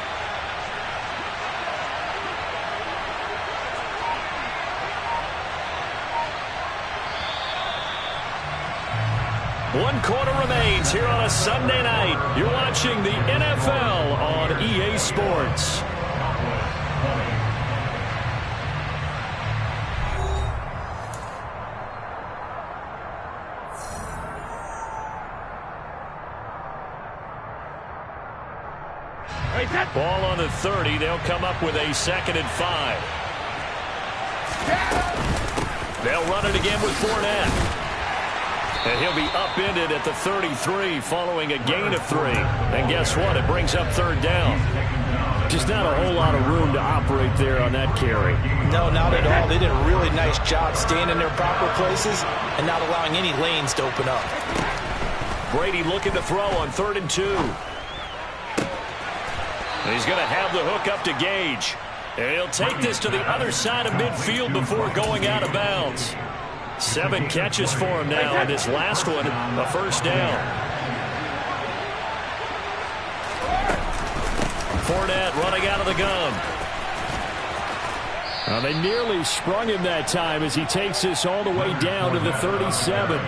One quarter remains here on a Sunday night. You're watching the NFL on EA Sports. Ball on the 30. They'll come up with a 2nd and 5. They'll run it again with Fournette. And he'll be upended at the 33 following a gain of 3. And guess what? It brings up 3rd down. Just not a whole lot of room to operate there on that carry. No, not at all. They did a really nice job staying in their proper places and not allowing any lanes to open up. Brady looking to throw on 3rd and 2. He's going to have the hook up to Gage. And he'll take this to the other side of midfield before going out of bounds. 7 catches for him now, and this last one, a first down. Fournette running out of the gun. They nearly sprung him that time as he takes this all the way down to the 37.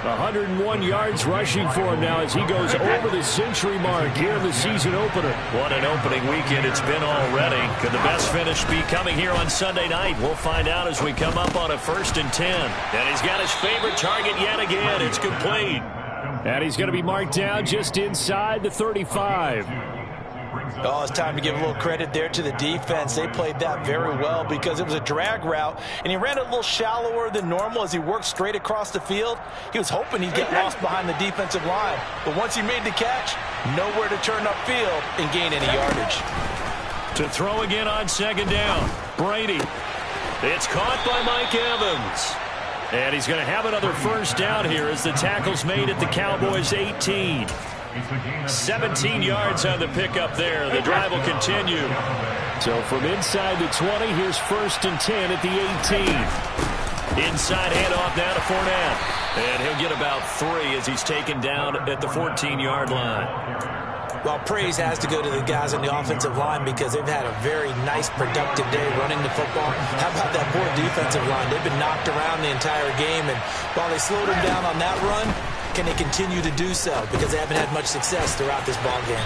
101 yards rushing for him now as he goes over the century mark here in the season opener. What an opening weekend it's been already. Could the best finish be coming here on Sunday night? We'll find out as we come up on a 1st and 10. And he's got his favorite target yet again. It's complete. And he's going to be marked down just inside the 35. Oh, it's time to give a little credit there to the defense. They played that very well because it was a drag route, and he ran it a little shallower than normal as he worked straight across the field. He was hoping he'd get lost behind the defensive line, but once he made the catch, nowhere to turn upfield and gain any yardage. To throw again on 2nd down, Brady. It's caught by Mike Evans. And he's going to have another first down here as the tackle's made at the Cowboys' 18. 17 yards on the pickup there. The drive will continue. So from inside the 20, here's 1st and 10 at the 18. Inside handoff now to Fournette. And he'll get about 3 as he's taken down at the 14-yard line. Well, praise has to go to the guys on the offensive line because they've had a very nice, productive day running the football. How about that poor defensive line? They've been knocked around the entire game, and while they slowed them down on that run, can they continue to do so? Because they haven't had much success throughout this ball game.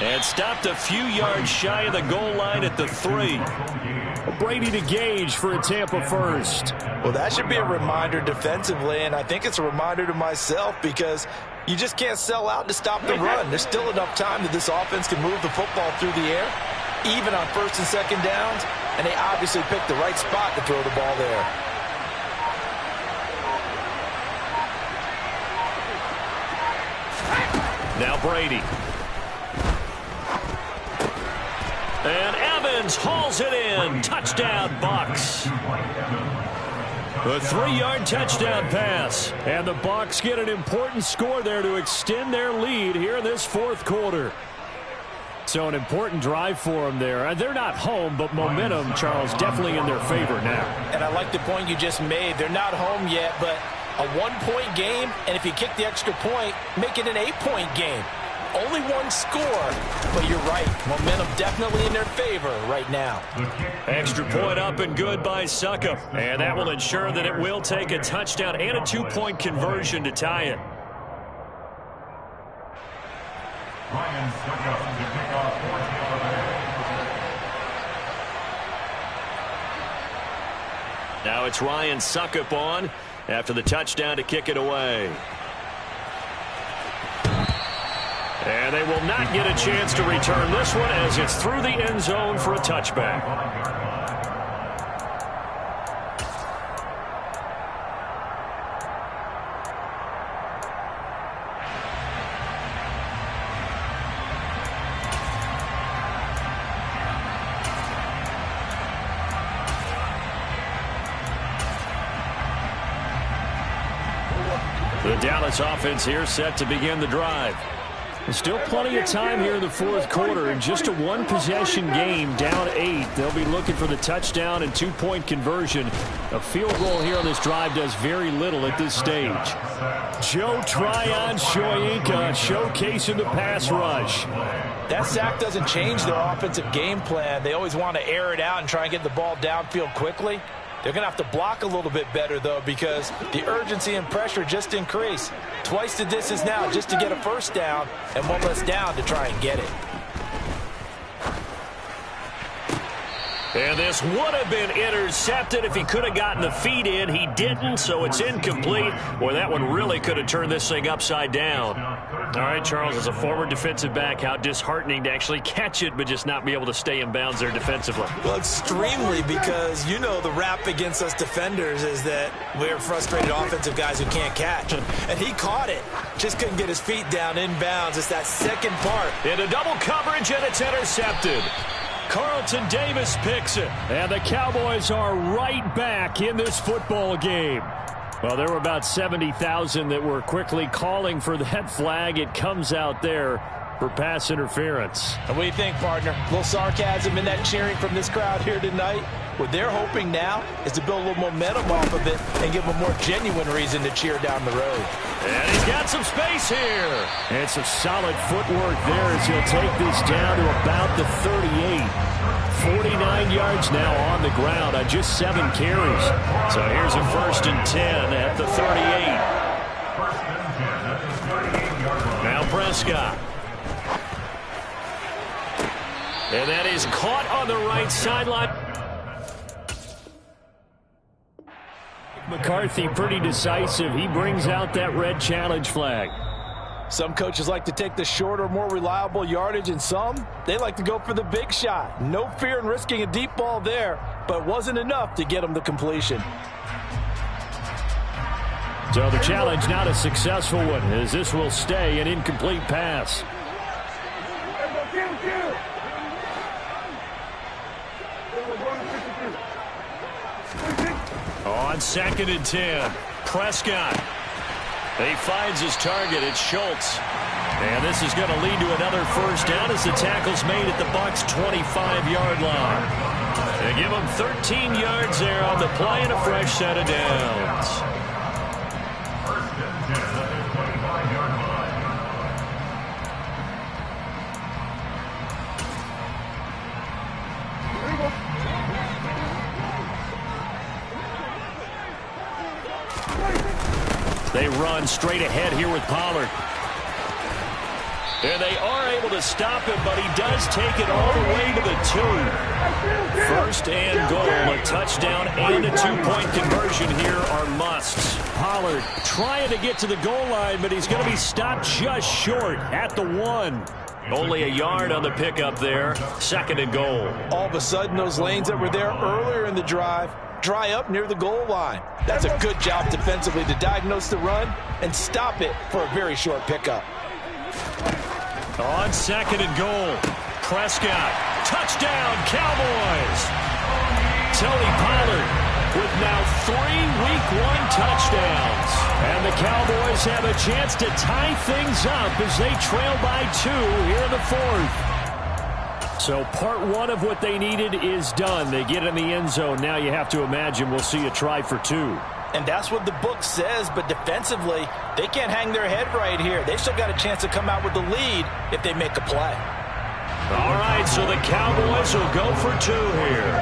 And stopped a few yards shy of the goal line at the 3. Brady to Gage for a Tampa first. Well, that should be a reminder defensively, and I think it's a reminder to myself because you just can't sell out to stop the run. There's still enough time that this offense can move the football through the air, even on first and second downs, and they obviously picked the right spot to throw the ball there. Now Brady. And Evans hauls it in. Touchdown, Bucs. A 3-yard touchdown pass. And the Bucs get an important score there to extend their lead here in this fourth quarter. So an important drive for them there. They're not home, but momentum, Charles, definitely in their favor now. And I like the point you just made. They're not home yet, but a 1-point game, and if you kick the extra point, make it an 8-point game. Only one score, but you're right. Momentum definitely in their favor right now. Extra point up and good by Succop. And that will ensure that it will take a touchdown and a 2-point conversion to tie it. Ryan Succop to kick off 14th of the day. Now it's Ryan Succop on after the touchdown to kick it away. And they will not get a chance to return this one as it's through the end zone for a touchback. The Dallas offense here set to begin the drive. Still plenty of time here in the fourth quarter, and just a one-possession game, down 8. They'll be looking for the touchdown and 2-point conversion. A field goal here on this drive does very little at this stage. Joe Tryon-Shoyinka showcasing the pass rush. That sack doesn't change their offensive game plan. They always want to air it out and try and get the ball downfield quickly. They're going to have to block a little bit better, though, because the urgency and pressure just increase. Twice the distance now just to get a first down, and one less down to try and get it. And this would have been intercepted if he could have gotten the feet in. He didn't, so it's incomplete. Boy, that one really could have turned this thing upside down. All right, Charles, as a former defensive back, how disheartening to actually catch it but just not be able to stay in bounds there defensively. Well, extremely, because you know the rap against us defenders is that we're frustrated offensive guys who can't catch. And he caught it. Just couldn't get his feet down in bounds. It's that second part. Into double coverage, and it's intercepted. Carlton Davis picks it, and the Cowboys are right back in this football game. Well, there were about 70,000 that were quickly calling for that flag. It comes out there for pass interference. And what do you think, partner? A little sarcasm in that cheering from this crowd here tonight. What they're hoping now is to build a little momentum off of it and give them a more genuine reason to cheer down the road. And he's got some space here. And some solid footwork there as he'll take this down to about the 38. 49 yards now on the ground on just 7 carries. So here's a 1st and 10 at the 38. Now Prescott. And that is caught on the right sideline. McCarthy pretty decisive. He brings out that red challenge flag. Some coaches like to take the shorter, more reliable yardage, and some, they like to go for the big shot. No fear in risking a deep ball there, but it wasn't enough to get them the completion. So the challenge not a successful one, as this will stay an incomplete pass. On 2nd and 10, Prescott. He finds his target. It's Schultz. And this is going to lead to another first down as the tackle's made at the Bucs' 25-yard line. They give him 13 yards there on the play and a fresh set of downs. First and 10 at the 25-yard line. They run straight ahead here with Pollard. And they are able to stop him, but he does take it all the way to the 2. First and goal. A touchdown and a 2-point conversion here are musts. Pollard trying to get to the goal line, but he's going to be stopped just short at the 1. Only a yard on the pickup there. Second and goal. All of a sudden, those lanes that were there earlier in the drive dry up near the goal line. That's a good job defensively to diagnose the run and stop it for a very short pickup. On second and goal, Prescott. Touchdown, Cowboys. Tony Pollard with now 3 Week 1 touchdowns. And the Cowboys have a chance to tie things up as they trail by 2 here in the 4th. So part 1 of what they needed is done. They get in the end zone. Now you have to imagine we'll see a try for 2. And that's what the book says, but defensively, they can't hang their head right here. They've still got a chance to come out with the lead if they make a play. All right, so the Cowboys will go for 2 here.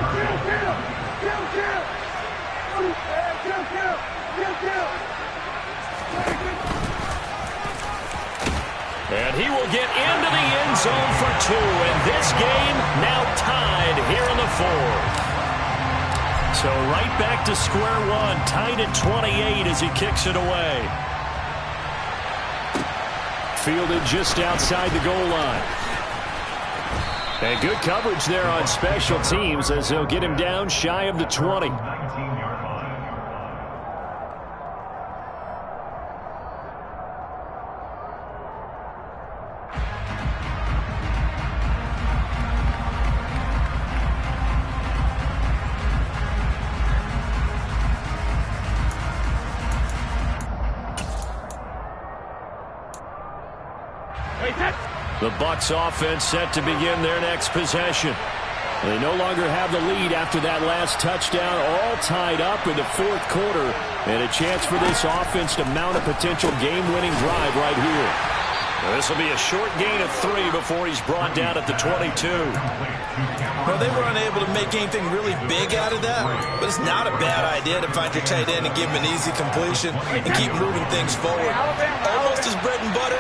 And he will get into the end zone for 2. And this game now tied here in the 4th. So right back to square one, tied at 28 as he kicks it away. Fielded just outside the goal line. And good coverage there on special teams as they'll get him down shy of the 20. 19-yard line. The Bucs offense set to begin their next possession. They no longer have the lead after that last touchdown, all tied up in the 4th quarter, and a chance for this offense to mount a potential game-winning drive right here. This will be a short gain of 3 before he's brought down at the 22. Well, they were unable to make anything really big out of that, but it's not a bad idea to find your tight end and give him an easy completion and keep moving things forward. Almost his bread and butter.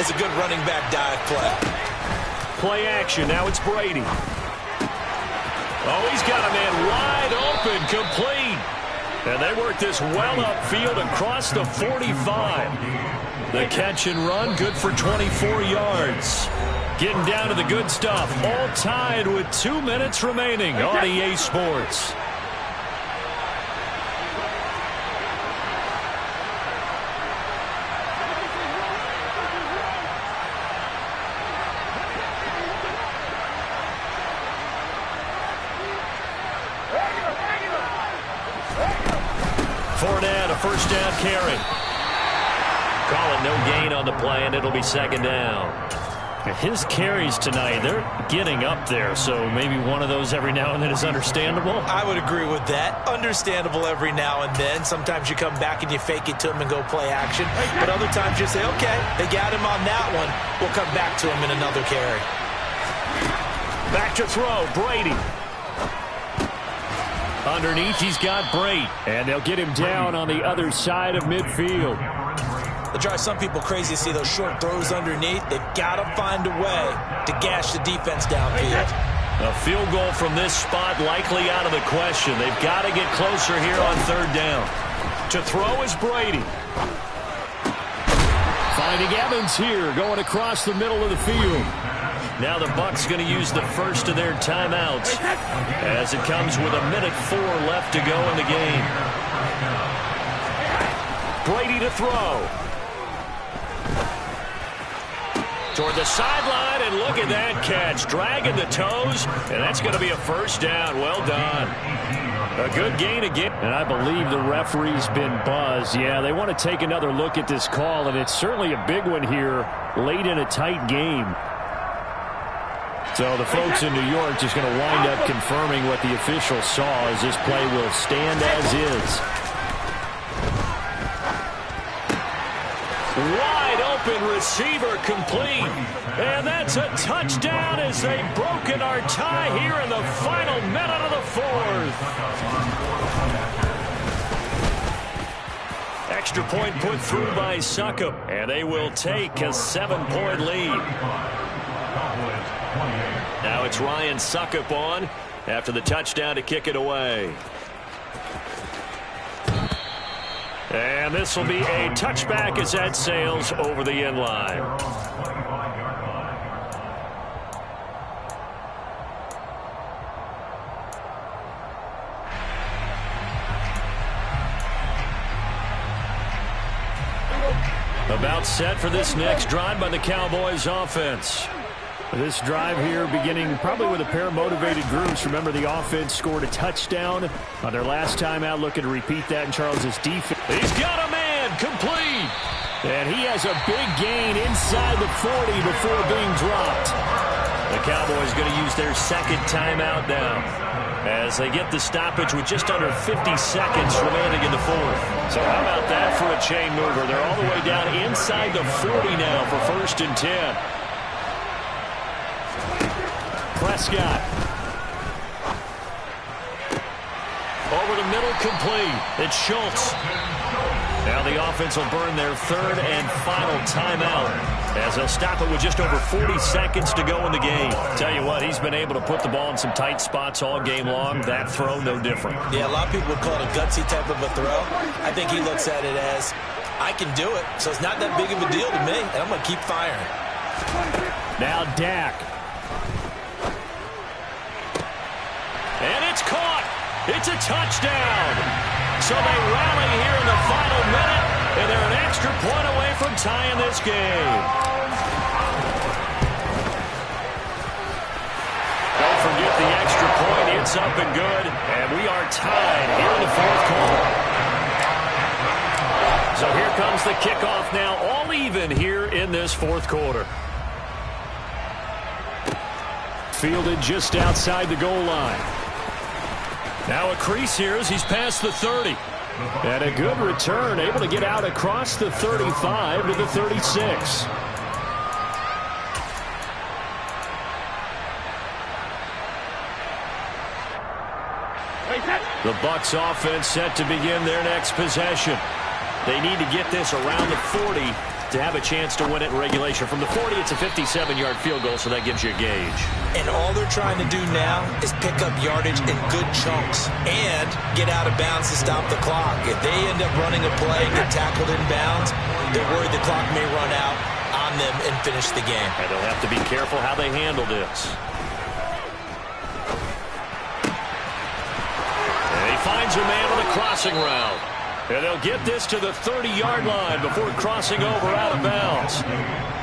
It's a good running back dive play. Play action. Now it's Brady. Oh, he's got a man wide open, complete. And they work this well upfield across the 45. The catch and run, good for 24 yards. Getting down to the good stuff. All tied with 2 minutes remaining on EA Sports. Fournette, a first down carry. Call it no gain on the play, and it'll be second down. His carries tonight, they're getting up there, so maybe one of those every now and then is understandable. I would agree with that. Understandable every now and then. Sometimes you come back and you fake it to him and go play action. But other times you say, okay, they got him on that one. We'll come back to him in another carry. Back to throw, Brady. Underneath, he's got Brate, and they'll get him down on the other side of midfield. It drives some people crazy to see those short throws underneath. They've got to find a way to gash the defense downfield. A field goal from this spot likely out of the question. They've got to get closer here on third down. To throw is Brady. Finding Evans here, going across the middle of the field. Now the Bucs going to use the first of their timeouts as it comes with 1:04 left to go in the game. Brady to throw. Toward the sideline, and look at that catch. Dragging the toes, and that's going to be a first down. Well done. A good gain again. And I believe the referee's been buzzed. Yeah, they want to take another look at this call, and it's certainly a big one here late in a tight game. So the folks in New York just going to wind up confirming what the official saw, as this play will stand as is. Wide open receiver complete. And that's a touchdown as they've broken our tie here in the final minute of the fourth. Extra point put through by Succop, and they will take a 7-point lead. Now it's Ryan Succop on after the touchdown to kick it away. And this will be a touchback as that sails over the end line. About set for this next drive by the Cowboys offense. This drive here beginning probably with a pair of motivated groups. Remember, the offense scored a touchdown on their last time out, looking to repeat that in Charles's defense. He's got a man complete. And he has a big gain inside the 40 before being dropped. The Cowboys going to use their second timeout now as they get the stoppage with just under 50 seconds remaining in the fourth. So how about that for a chain mover? They're all the way down inside the 40 now for 1st and 10. Prescott. Over the middle, complete. It's Schultz. Now the offense will burn their third and final timeout as they'll stop it with just over 40 seconds to go in the game. Tell you what, he's been able to put the ball in some tight spots all game long. That throw, no different. Yeah, a lot of people would call it a gutsy type of a throw. I think he looks at it as, I can do it, so it's not that big of a deal to me, and I'm going to keep firing. Now Dak. And it's caught. It's a touchdown. So they rally here in the final minute, and they're an extra point away from tying this game. Don't forget the extra point. It's up and good, and we are tied here in the fourth quarter. So here comes the kickoff now, all even here in this fourth quarter. Fielded just outside the goal line. Now a crease here as he's past the 30. And a good return, able to get out across the 35 to the 36. The Bucs offense set to begin their next possession. They need to get this around the 40 to have a chance to win it in regulation. From the 40, it's a 57-yard field goal, so that gives you a gauge. And all they're trying to do now is pick up yardage in good chunks and get out of bounds to stop the clock. If they end up running a play and get tackled in bounds, they're worried the clock may run out on them and finish the game. And they'll have to be careful how they handle this. And he finds a man on the crossing route. And they'll get this to the 30-yard line before crossing over out of bounds.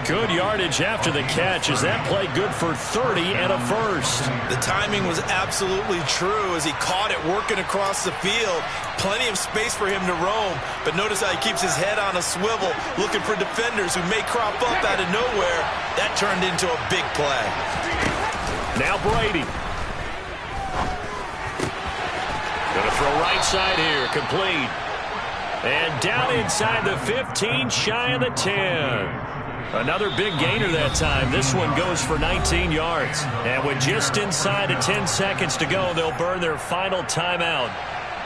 Good yardage after the catch. Is that play good for 30 and a first? The timing was absolutely true as he caught it working across the field. Plenty of space for him to roam. But notice how he keeps his head on a swivel looking for defenders who may crop up out of nowhere. That turned into a big play. Now Brady. Going to throw right side here. Complete. And down inside the 15, shy of the 10. Another big gainer that time. This one goes for 19 yards. And with just inside of 10 seconds to go, they'll burn their final timeout.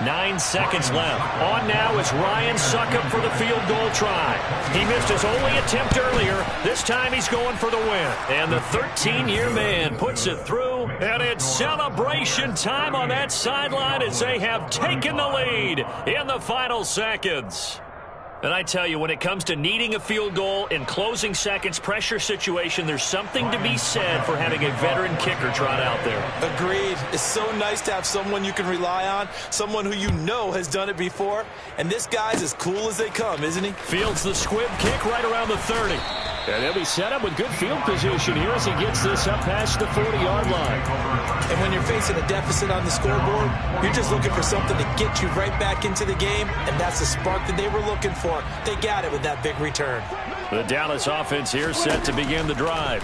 9 seconds left. On now is Ryan Succop for the field goal try. He missed his only attempt earlier. This time he's going for the win. And the 13-year man puts it through. And it's celebration time on that sideline as they have taken the lead in the final seconds. And I tell you, when it comes to needing a field goal in closing seconds, pressure situation, there's something to be said for having a veteran kicker trot out there. Agreed. It's so nice to have someone you can rely on, someone who you know has done it before. And this guy's as cool as they come, isn't he? Fields the squib kick right around the 30. And they'll be set up with good field position here as he gets this up past the 40-yard line. And when you're facing a deficit on the scoreboard, you're just looking for something to get you right back into the game, and that's the spark that they were looking for. They got it with that big return. The Dallas offense here set to begin the drive.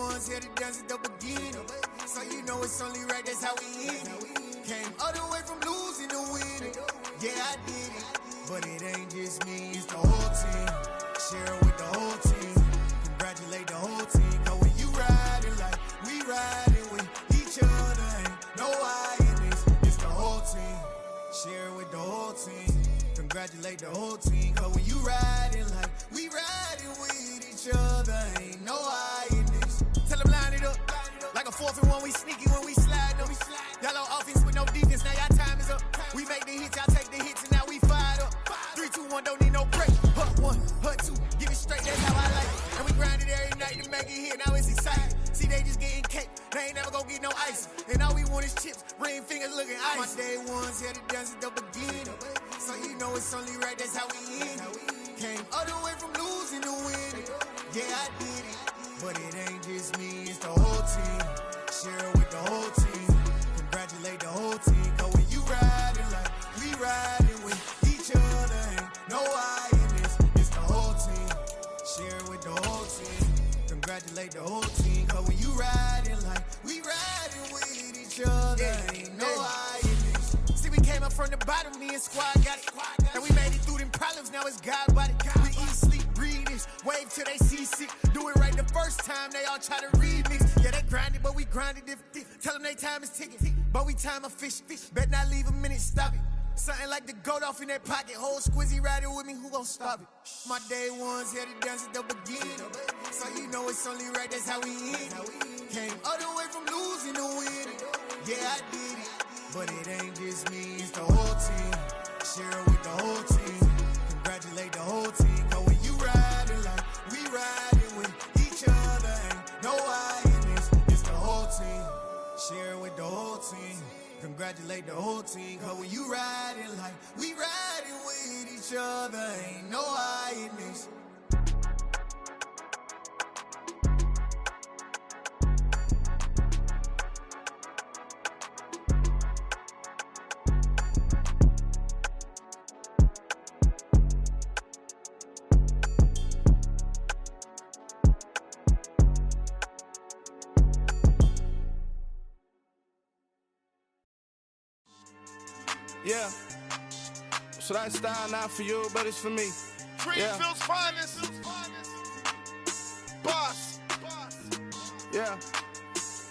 ones here to dance at the beginning. So you know it's only right, that's how we end it. Came all the way from losing to winning. Yeah, I did it. But it ain't just me, it's the whole team. Share it with the whole team. Congratulate the whole team. Cause when you riding like we riding with each other, ain't no I in this. It's the whole team. Share it with the whole team. Congratulate the whole team. Cause when you riding like we riding with each other, ain't no I in this. Tell them line it up. Like a 4th and 1, we sneaky when we slide them. Y'all on offense with no defense, now y'all time is up. We make the hits, y'all take the hits, and now we fired up. 3, 2, 1, don't need no break. Hut 1, hut 2, give it straight, that's how I like it. And we grind it every night to make it hit, now it's exciting. See, they just getting cake, they ain't never gonna get no ice. And all we want is chips, ring fingers looking ice. My day ones here to dance at the beginning. So you know it's only right, that's how we end it. Came all the way from losing to winning. Yeah, I did it. But it ain't just me, it's the whole team. Share it with the whole team. Congratulate the whole team. Cause when you riding like we riding with each other, ain't no I in this. It's the whole team. Share it with the whole team. Congratulate the whole team. Cause when you riding like we riding with each other, ain't no I in this. See, we came up from the bottom, me and squad got it. And we made it through them problems, now it's God body. We eat, sleep, breathe this, wave till they see sick. Do it right the first time, they all try to remix. Yeah, they grinded, but we grinded different. Tell them they time is ticking, but we time efficient. Bet not leave a minute, stop it. Something like the goat off in their pocket. Whole squizzy riding with me, who gon' stop it? My day ones here to dance at the beginning. So you know it's only right, that's how we end it. Came all the way from losing to winning. Yeah, I did it. But it ain't just me, it's the whole team. Share it with the whole team. Congratulate the whole team. Cause when you riding like we riding with each other, ain't no I in this. It's the whole team. Share it with the whole team. Congratulate the whole team. Cause when you riding like we riding with each other, ain't no I in this. Yeah, so that style not for you, but it's for me. Greenfield's finest. Boss. Yeah.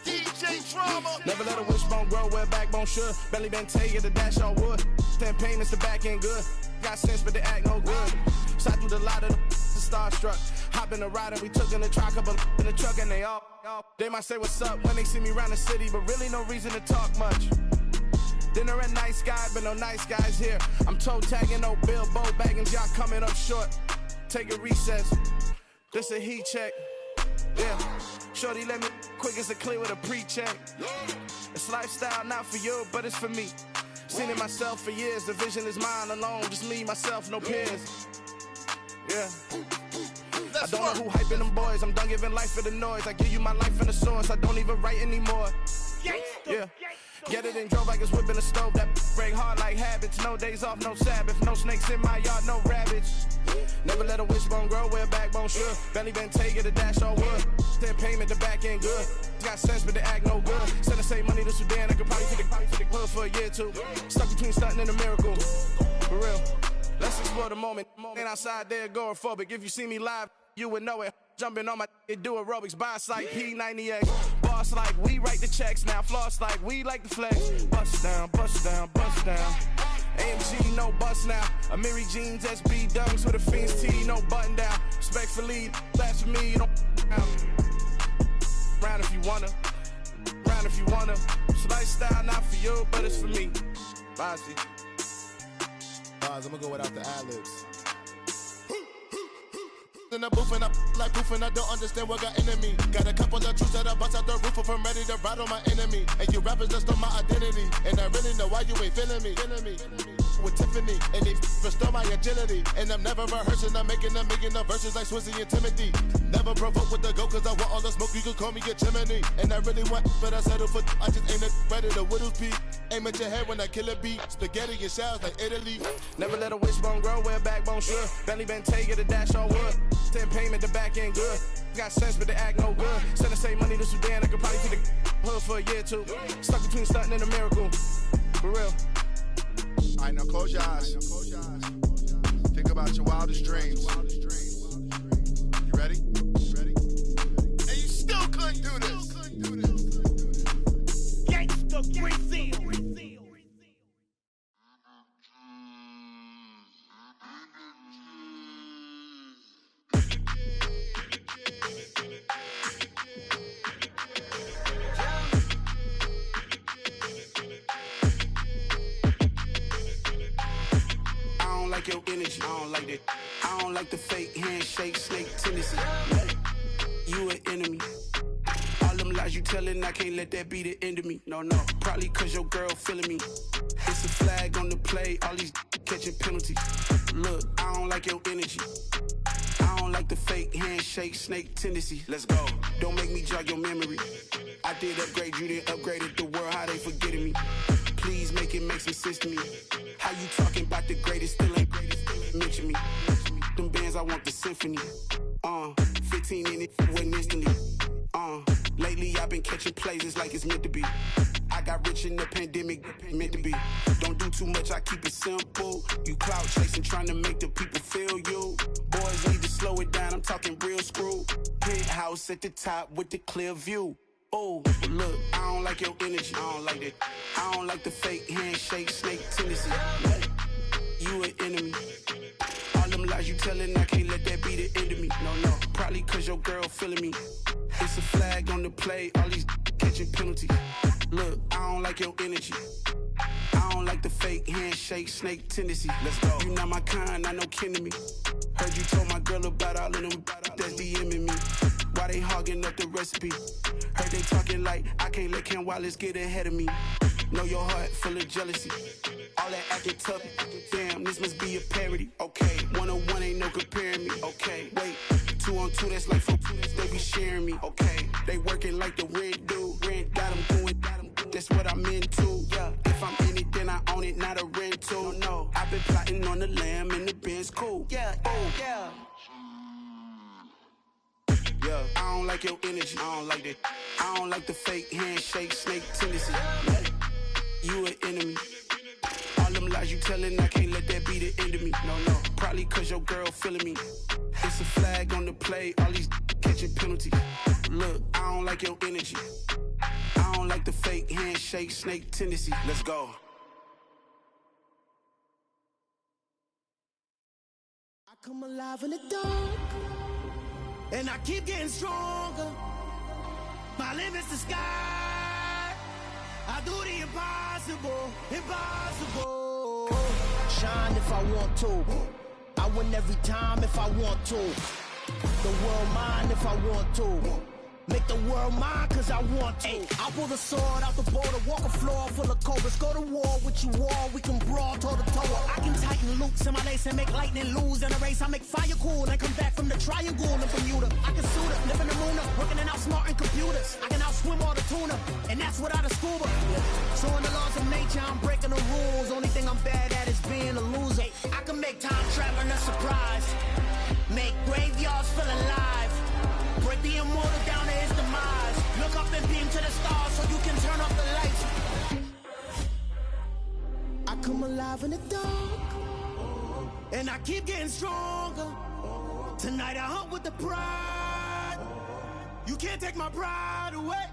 DJ Drama. Never let a wishbone grow where backbone should. Belly been taking the dash all wood. Campaign is the back end good. Got sense, but they act no good. Shot through the lot of the starstruck. Hop in the ride and we took in the truck, couple in the truck, and they all. They might say what's up when they see me around the city, but really no reason to talk much. Dinner at Nice Guy, but no nice guys here. I'm toe tagging, no Bilbo bagging, y'all coming up short. Take a recess. This a heat check. Yeah. Shorty let me quick as a clear with a pre-check. It's lifestyle not for you, but it's for me. Seen it myself for years. The vision is mine alone. Just me, myself, no peers. Yeah. I don't know who hyping them boys. I'm done giving life for the noise. I give you my life in the source. I don't even write anymore. Yeah. Get it and drove like it's whipping a stove. That break hard like habits. No days off, no Sabbath. No snakes in my yard, no rabbits. Never let a wishbone grow where backbone should. Belly been taking the dash all wood. Then payment, the back end good. Got sense, but they act no good. Send the same money to Sudan. I could probably take the hood for a year or two. Stuck between stunting and a miracle. For real. Let's explore the moment. Ain't outside there agoraphobic. If you see me live, you would know it. Jumping on my do aerobics. Boss like P90X. Boss like we write the checks now. Floss like we like the flex. Bust down, bust down, bust down. AMG, no bust now. Amiri jeans, SB dunks with a Fiends T, no button down. Respectfully, that's for me, you don't round if you wanna. Round if you wanna. It's lifestyle not for you, but it's for me. Bossy. I'm gonna go without the ad-libs. In the booth and I like proof and I don't understand what got into me. Got a couple of truths that I bust out the roof if I'm ready to ride on my enemy. And you rappers just stole my identity, and I really know why you ain't feeling me. With Tiffany, and they restore my agility. And I'm never rehearsing, I'm making a million of verses like Swizzy and Timothy. Never provoke with the go, cause I want all the smoke, you can call me a chimney. And I really want, but I settle for, I just ain't ready to whittles peak. Aim at your head when I kill a beat. Spaghetti and shells like Italy. Never let a wishbone grow where a backbone should. Belly been take it a dash on wood. 10 payment, the back end good. Got sense, but they act no good. Send the same money to Sudan, I could probably feed the hood for a year or two. Stuck between stunting and a miracle. For real. Alright, now close your eyes. Think about your wildest dreams. You ready? And you still couldn't do this. Gangsta Brazil. Your energy, I don't like that. I don't like the fake handshake, snake tendency. You an enemy. All them lies you telling, I can't let that be the end of me. No, probably cause your girl feeling me. It's a flag on the play, all these catching penalties. Look, I don't like your energy. I don't like the fake handshake, snake tendency. Let's go. Don't make me jog your memory. I did upgrade, you didn't upgrade it. The world, how they forgetting me. Please make it make some sense to me. How you talking about the greatest, still ain't greatest, mention me. Them bands, I want the symphony. 15 in it, wasn't instantly. Lately I've been catching plays, it's like it's meant to be. I got rich in the pandemic, meant to be. Don't do too much, I keep it simple. You clout chasing, trying to make the people feel you. Boys need to slow it down, I'm talking real screw. Penthouse at the top with the clear view. Oh, look, I don't like your energy, I don't like that. I don't like the fake handshake, snake tendency. You an enemy. All them lies you telling, I can't let that be the end of me. No, probably cause your girl feeling me. It's a flag on the play, all these catching penalties. Look, I don't like your energy. I don't like the fake handshake, snake tendency. Let's go. You not my kind, I know kin to me. Heard you told my girl about all of them that's DMing me. Why they hogging up the recipe? Heard they talking like I can't let Ken Wallace get ahead of me. Know your heart full of jealousy. All that acting tough, damn, this must be a parody. Okay, 1-on-1 ain't no comparing me. Okay, wait, 2-on-2, that's like 4-2, they be sharing me. Okay, they working like the rent do. Rent got them doing, that's what I'm into. Yeah, if I'm in it, then I own it, not a rental. No, I've been plotting on the lamb and the Benz cool. Yeah, oh, yeah. Yeah, I don't like your energy, I don't like that. I don't like the fake handshake, snake tendency. You an enemy. All them lies you telling, I can't let that be the end of me. No, probably cause your girl feeling me. It's a flag on the play, all these catching penalties. Look, I don't like your energy. I don't like the fake handshake, snake tendency. Let's go. I come alive in the dark, and I keep getting stronger. My limit's the sky. I do the impossible, impossible. Shine if I want to. I win every time if I want to. The world mine if I want to. Make the world mine cause I want to. Ay, I pull the sword out the border, walk a floor full of cobras. Go to war with you all, we can brawl toe to toe. I can tighten loops in my lace and make lightning lose in a race. I make fire cool and come back from the triangle in Bermuda. I can suit up, live in the moon up, working and outsmarting computers. I can outswim all the tuna, and that's without a scuba. So in the laws of nature, I'm breaking the rules. Only thing I'm bad at is being a loser. Ay, I can make time traveling a surprise. Make graveyards feel alive. Break the immortal down to his demise. Look up and beam to the stars so you can turn off the lights. I come alive in the dark, and I keep getting stronger. Tonight I hunt with the pride. You can't take my pride away.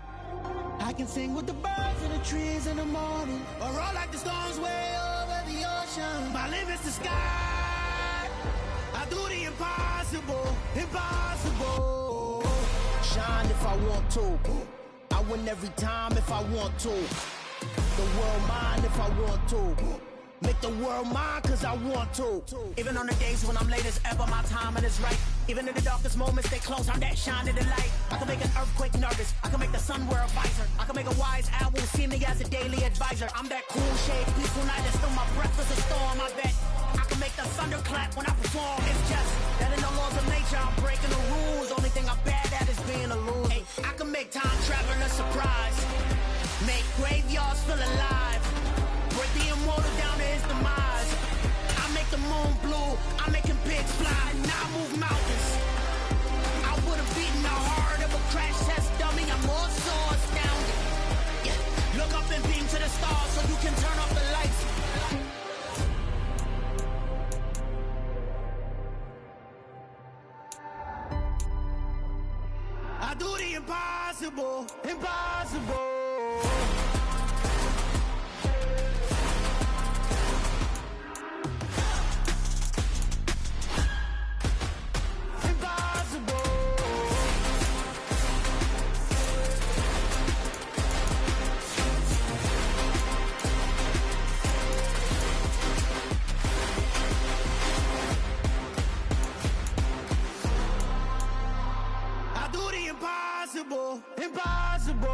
I can sing with the birds and the trees in the morning, or roll like the storms way over the ocean. My limit's the sky. I do the impossible, impossible. Shine if I want to. I win every time if I want to. The world mine if I want to. Make the world mine cause I want to. Even on the days when I'm late as ever, my timing is right. Even in the darkest moments, they close, I'm that shine in the light. I can make an earthquake nervous, I can make the sun wear a visor. I can make a wise owl see me as a daily advisor. I'm that cool shade, peaceful night, and still my breath is a storm, I bet. I can make the thunder clap when I perform. It's just that in the laws of nature, I'm breaking the rules. Only thing I'm bad at is being a loser. Ay, I can make time traveling a surprise. Make graveyards feel alive. and beam to the stars so you can turn off the lights. I do the impossible, impossible. Impossible, impossible.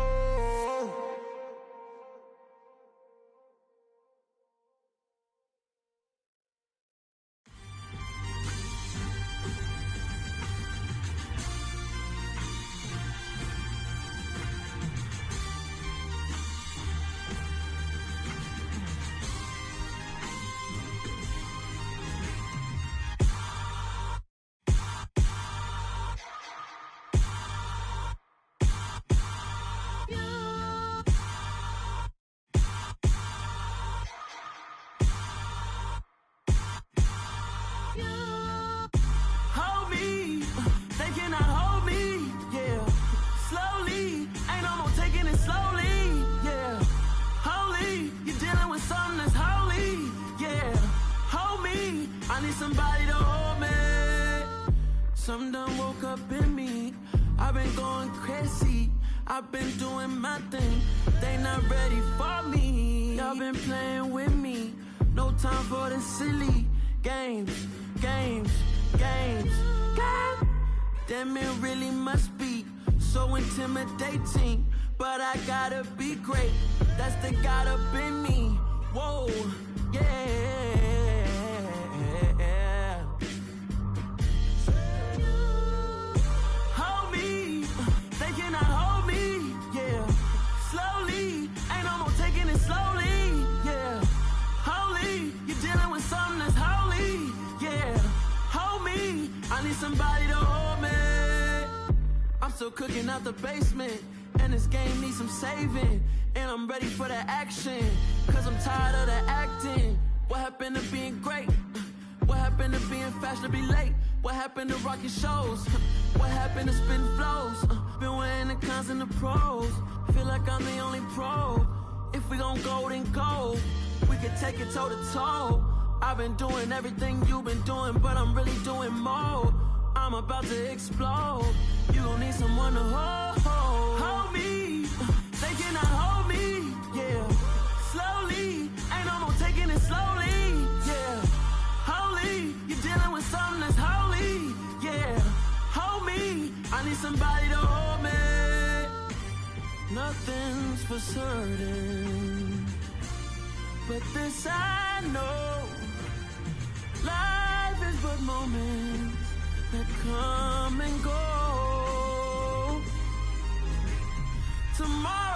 Hold me, they cannot hold me, yeah. Slowly, ain't no more taking it slowly, yeah. Holy, you're dealing with something that's holy, yeah. Hold me, I need somebody to hold me. Something done woke up in me, I've been going crazy. I've been doing my thing, they not ready for me. Y'all been playing with me, no time for the silly games, games, games, games. Damn, it really must be so intimidating, but I gotta be great, that's the God up in me. Whoa, yeah. Hold me, they cannot hold me, yeah. Slowly, ain't no more taking it slowly, yeah. Holy, you're dealing with something that's holy, yeah. Hold me, I need somebody to hold me. I'm still cooking out the basement, and this game needs some saving. And I'm ready for the action, cause I'm tired of the acting. What happened to being great? What happened to being fashionably late? What happened to rocking shows? What happened to spitting flows? Been wearing the cons and the pros. Feel like I'm the only pro. If we gon' go, then go. We could take it toe to toe. I've been doing everything you've been doing, but I'm really doing more. I'm about to explode. You gon' need someone to hold me. They cannot hold me, yeah. Slowly, ain't no more taking it slowly, yeah. Holy, you're dealing with something that's holy, yeah. Hold me, I need somebody to hold me. Nothing's for certain, but this I know. Life is but moments that come and go. Tomorrow